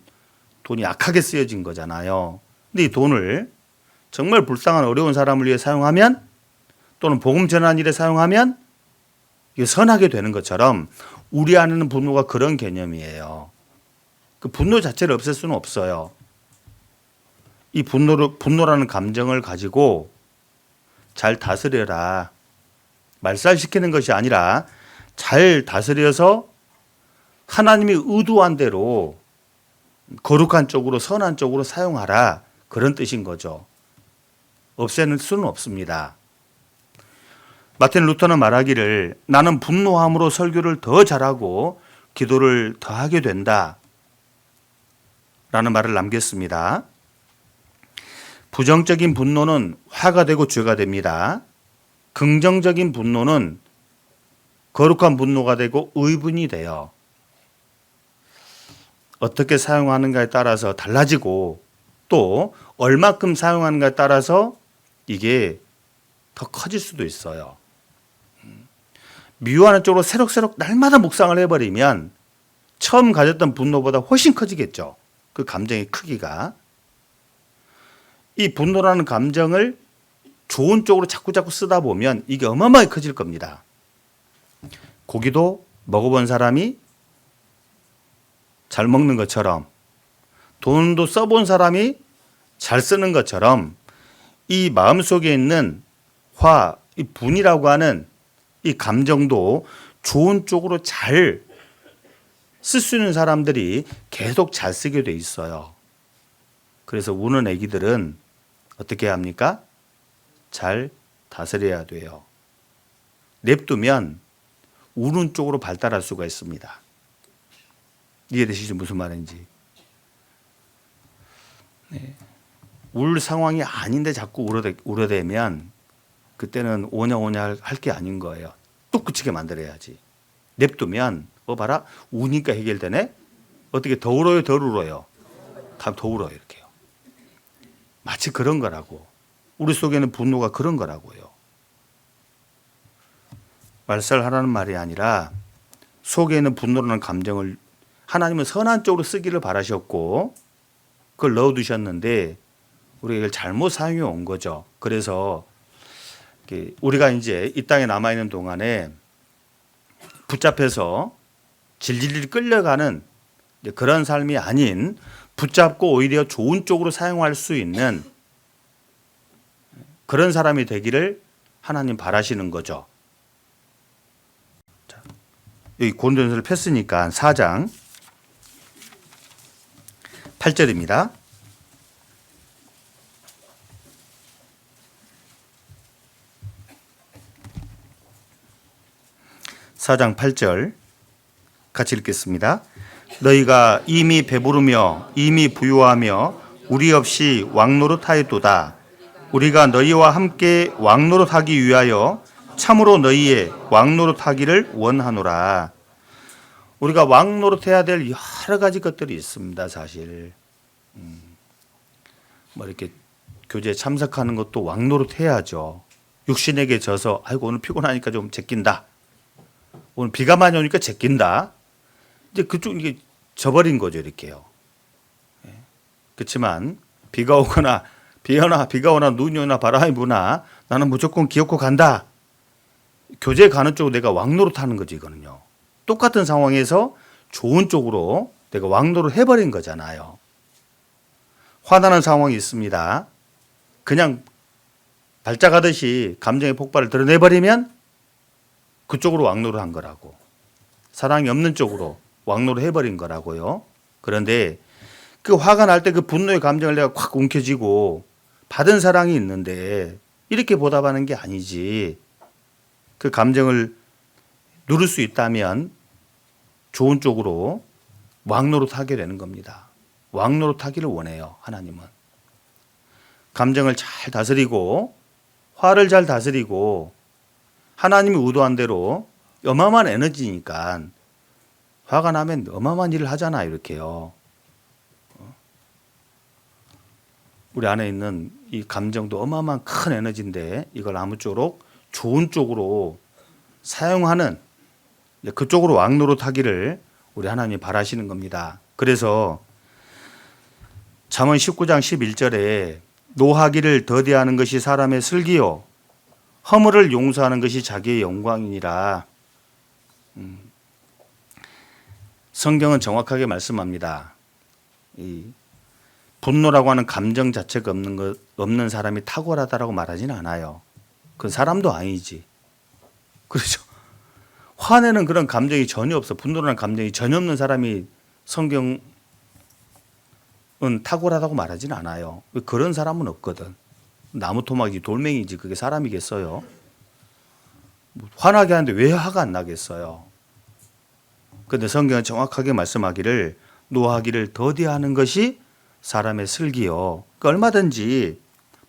돈이 악하게 쓰여진 거잖아요. 근데 이 돈을 정말 불쌍한 어려운 사람을 위해 사용하면, 또는 복음 전하는 일에 사용하면 이게 선하게 되는 것처럼 우리 안에는 분노가 그런 개념이에요. 그 분노 자체를 없앨 수는 없어요. 이 분노라는 감정을 가지고 잘 다스려라. 말살시키는 것이 아니라 잘 다스려서 하나님이 의도한 대로 거룩한 쪽으로, 선한 쪽으로 사용하라, 그런 뜻인 거죠. 없애는 수는 없습니다. 마틴 루터는 말하기를, 나는 분노함으로 설교를 더 잘하고 기도를 더 하게 된다 라는 말을 남겼습니다. 부정적인 분노는 화가 되고 죄가 됩니다. 긍정적인 분노는 거룩한 분노가 되고 의분이 돼요. 어떻게 사용하는가에 따라서 달라지고, 또 얼마큼 사용하는가에 따라서 이게 더 커질 수도 있어요. 미워하는 쪽으로 새록새록 날마다 묵상을 해버리면 처음 가졌던 분노보다 훨씬 커지겠죠. 그 감정의 크기가. 이 분노라는 감정을 좋은 쪽으로 자꾸자꾸 쓰다 보면 이게 어마어마하게 커질 겁니다. 고기도 먹어본 사람이 잘 먹는 것처럼, 돈도 써본 사람이 잘 쓰는 것처럼, 이 마음속에 있는 화, 이 분이라고 하는 이 감정도 좋은 쪽으로 잘 쓸 수 있는 사람들이 계속 잘 쓰게 돼 있어요. 그래서 우는 애기들은 어떻게 합니까? 잘 다스려야 돼요. 냅두면 우는 쪽으로 발달할 수가 있습니다. 이해되시죠? 무슨 말인지. 네. 울 상황이 아닌데 자꾸 울어대면 그때는 오냐오냐 할 게 아닌 거예요. 뚝 그치게 만들어야지. 냅두면 봐라, 우니까 해결되네. 어떻게 더 울어요, 덜 울어요? 더 울어요, 이렇게요. 마치 그런 거라고. 우리 속에는 분노가 그런 거라고요. 말살하라는 말이 아니라 속에 있는 분노라는 감정을 하나님은 선한 쪽으로 쓰기를 바라셨고 그걸 넣어두셨는데 우리가 이걸 잘못 사용해 온 거죠. 그래서 우리가 이제 이 땅에 남아있는 동안에 붙잡혀서 질질 끌려가는 이제 그런 삶이 아닌 붙잡고 오히려 좋은 쪽으로 사용할 수 있는 그런 사람이 되기를 하나님 바라시는 거죠. 자, 여기 고린도전서를 폈으니까 4장 8절입니다. 4장 8절 같이 읽겠습니다. 너희가 이미 배부르며 이미 부유하며 우리 없이 왕노릇하였도다. 우리가 너희와 함께 왕노릇하기 위하여 참으로 너희의 왕노릇하기를 원하노라. 우리가 왕노릇해야 될 여러 가지 것들이 있습니다. 사실 뭐 이렇게 교제에 참석하는 것도 왕노릇해야죠. 육신에게 져서 아이고 오늘 피곤하니까 좀 제낀다. 오늘 비가 많이 오니까 제낀다. 이제 그쪽 이게 져버린 거죠, 이렇게요. 그렇지만 비가 오거나 비가 오나 눈이 오나 바람이 부나 나는 무조건 기어코 간다. 교제 가는 쪽으로 내가 왕노릇하는 거지 이거는요. 똑같은 상황에서 좋은 쪽으로 내가 왕노릇 해버린 거잖아요. 화나는 상황이 있습니다. 그냥 발작하듯이 감정의 폭발을 드러내버리면 그쪽으로 왕노를 한 거라고. 사랑이 없는 쪽으로 왕노를 해버린 거라고요. 그런데 그 화가 날 때 그 분노의 감정을 내가 확 움켜쥐고 받은 사랑이 있는데 이렇게 보답하는 게 아니지. 그 감정을 누를 수 있다면 좋은 쪽으로 왕노릇 하게 되는 겁니다. 왕노릇 하기를 원해요. 하나님은. 감정을 잘 다스리고 화를 잘 다스리고 하나님이 의도한 대로 어마어마한 에너지니까 화가 나면 어마어마한 일을 하잖아요. 이렇게요. 우리 안에 있는 이 감정도 어마어마한 큰 에너지인데 이걸 아무쪼록 좋은 쪽으로 사용하는 그쪽으로 왕노릇 하기를 우리 하나님이 바라시는 겁니다. 그래서 잠언 19장 11절에 노하기를 더디하는 것이 사람의 슬기요 허물을 용서하는 것이 자기의 영광이니라. 성경은 정확하게 말씀합니다. 이 분노라고 하는 감정 자체가 없는 사람이 탁월하다라고 말하지는 않아요. 그건 사람도 아니지. 그렇죠. 화내는 그런 감정이 전혀 없어. 분노라는 감정이 전혀 없는 사람이 성경은 탁월하다고 말하지는 않아요. 그런 사람은 없거든. 나무 토막이지 돌멩이지 그게 사람이겠어요. 화나게 하는데 왜 화가 안 나겠어요. 그런데 성경은 정확하게 말씀하기를 노하기를 더디하는 것이 사람의 슬기요. 그러니까 얼마든지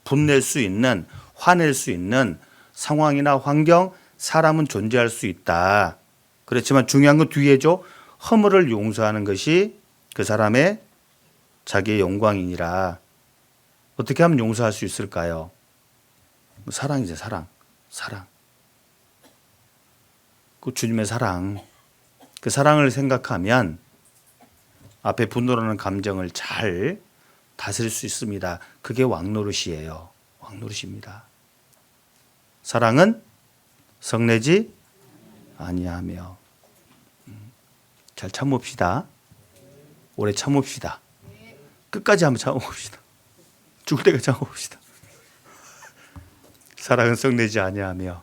분낼 수 있는 화낼 수 있는 상황이나 환경 사람은 존재할 수 있다. 그렇지만 중요한 건 뒤에죠. 허물을 용서하는 것이 그 사람의 자기의 영광이니라. 어떻게 하면 용서할 수 있을까요? 사랑이죠. 사랑. 그 주님의 사랑. 그 사랑을 생각하면 앞에 분노라는 감정을 잘 다스릴 수 있습니다. 그게 왕노릇이에요. 왕노릇입니다. 사랑은 성내지 아니하며. 잘 참읍시다. 오래 참읍시다. 끝까지 한번 참아봅시다. 죽을 때까지 참아봅시다. 사랑은 성내지 아니하며.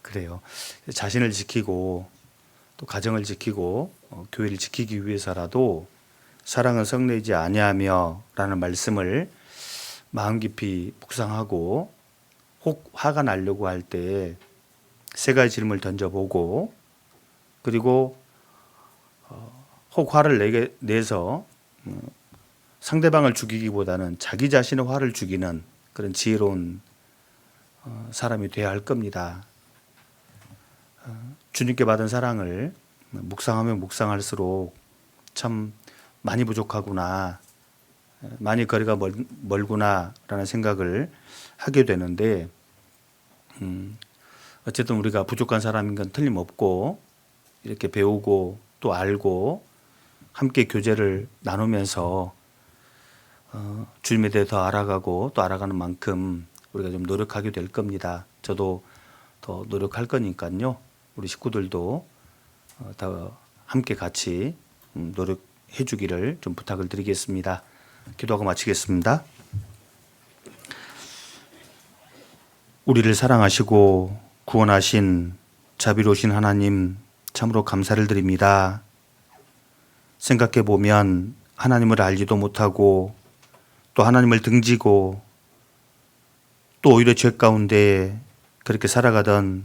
그래요. 자신을 지키고 또 가정을 지키고 교회를 지키기 위해서라도 사랑은 성내지 아니하며 라는 말씀을 마음 깊이 묵상하고 혹 화가 나려고 할 때 세 가지 질문을 던져보고 그리고 혹 화를 내서 상대방을 죽이기보다는 자기 자신의 화를 죽이는 그런 지혜로운 사람이 되어야 할 겁니다. 주님께 받은 사랑을 묵상하면 묵상할수록 참 많이 부족하구나, 많이 거리가 멀구나라는 생각을 하게 되는데 어쨌든 우리가 부족한 사람인 건 틀림없고 이렇게 배우고 또 알고 함께 교제를 나누면서 주님에 대해 더 알아가고 또 알아가는 만큼 우리가 좀 노력하게 될 겁니다. 저도 더 노력할 거니까요. 우리 식구들도 더 함께 같이 해주기를 좀 부탁을 드리겠습니다. 기도하고 마치겠습니다. 우리를 사랑하시고 구원하신 자비로우신 하나님, 참으로 감사를 드립니다. 생각해 보면 하나님을 알지도 못하고 또 하나님을 등지고 또 오히려 죄 가운데 그렇게 살아가던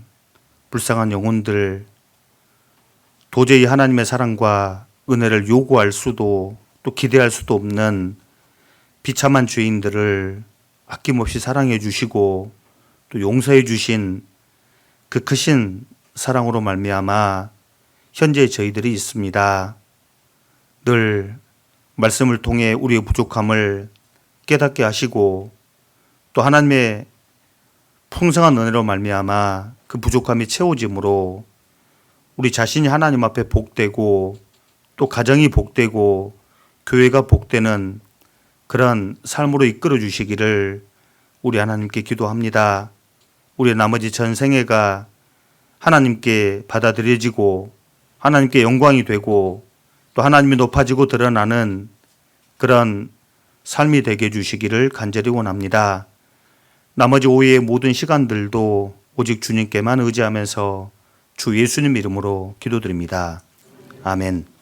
불쌍한 영혼들, 도저히 하나님의 사랑과 은혜를 요구할 수도 또 기대할 수도 없는 비참한 죄인들을 아낌없이 사랑해 주시고 또 용서해 주신 그 크신 사랑으로 말미암아 현재 저희들이 있습니다. 늘 말씀을 통해 우리의 부족함을 깨닫게 하시고 또 하나님의 풍성한 은혜로 말미암아 그 부족함이 채워짐으로 우리 자신이 하나님 앞에 복되고 또 가정이 복되고 교회가 복되는 그런 삶으로 이끌어 주시기를 우리 하나님께 기도합니다. 우리의 나머지 전생애가 하나님께 받아들여지고 하나님께 영광이 되고 또 하나님이 높아지고 드러나는 그런 삶이 되게 해주시기를 간절히 원합니다. 나머지 오후의 모든 시간들도 오직 주님께만 의지하면서 주 예수님 이름으로 기도드립니다. 아멘.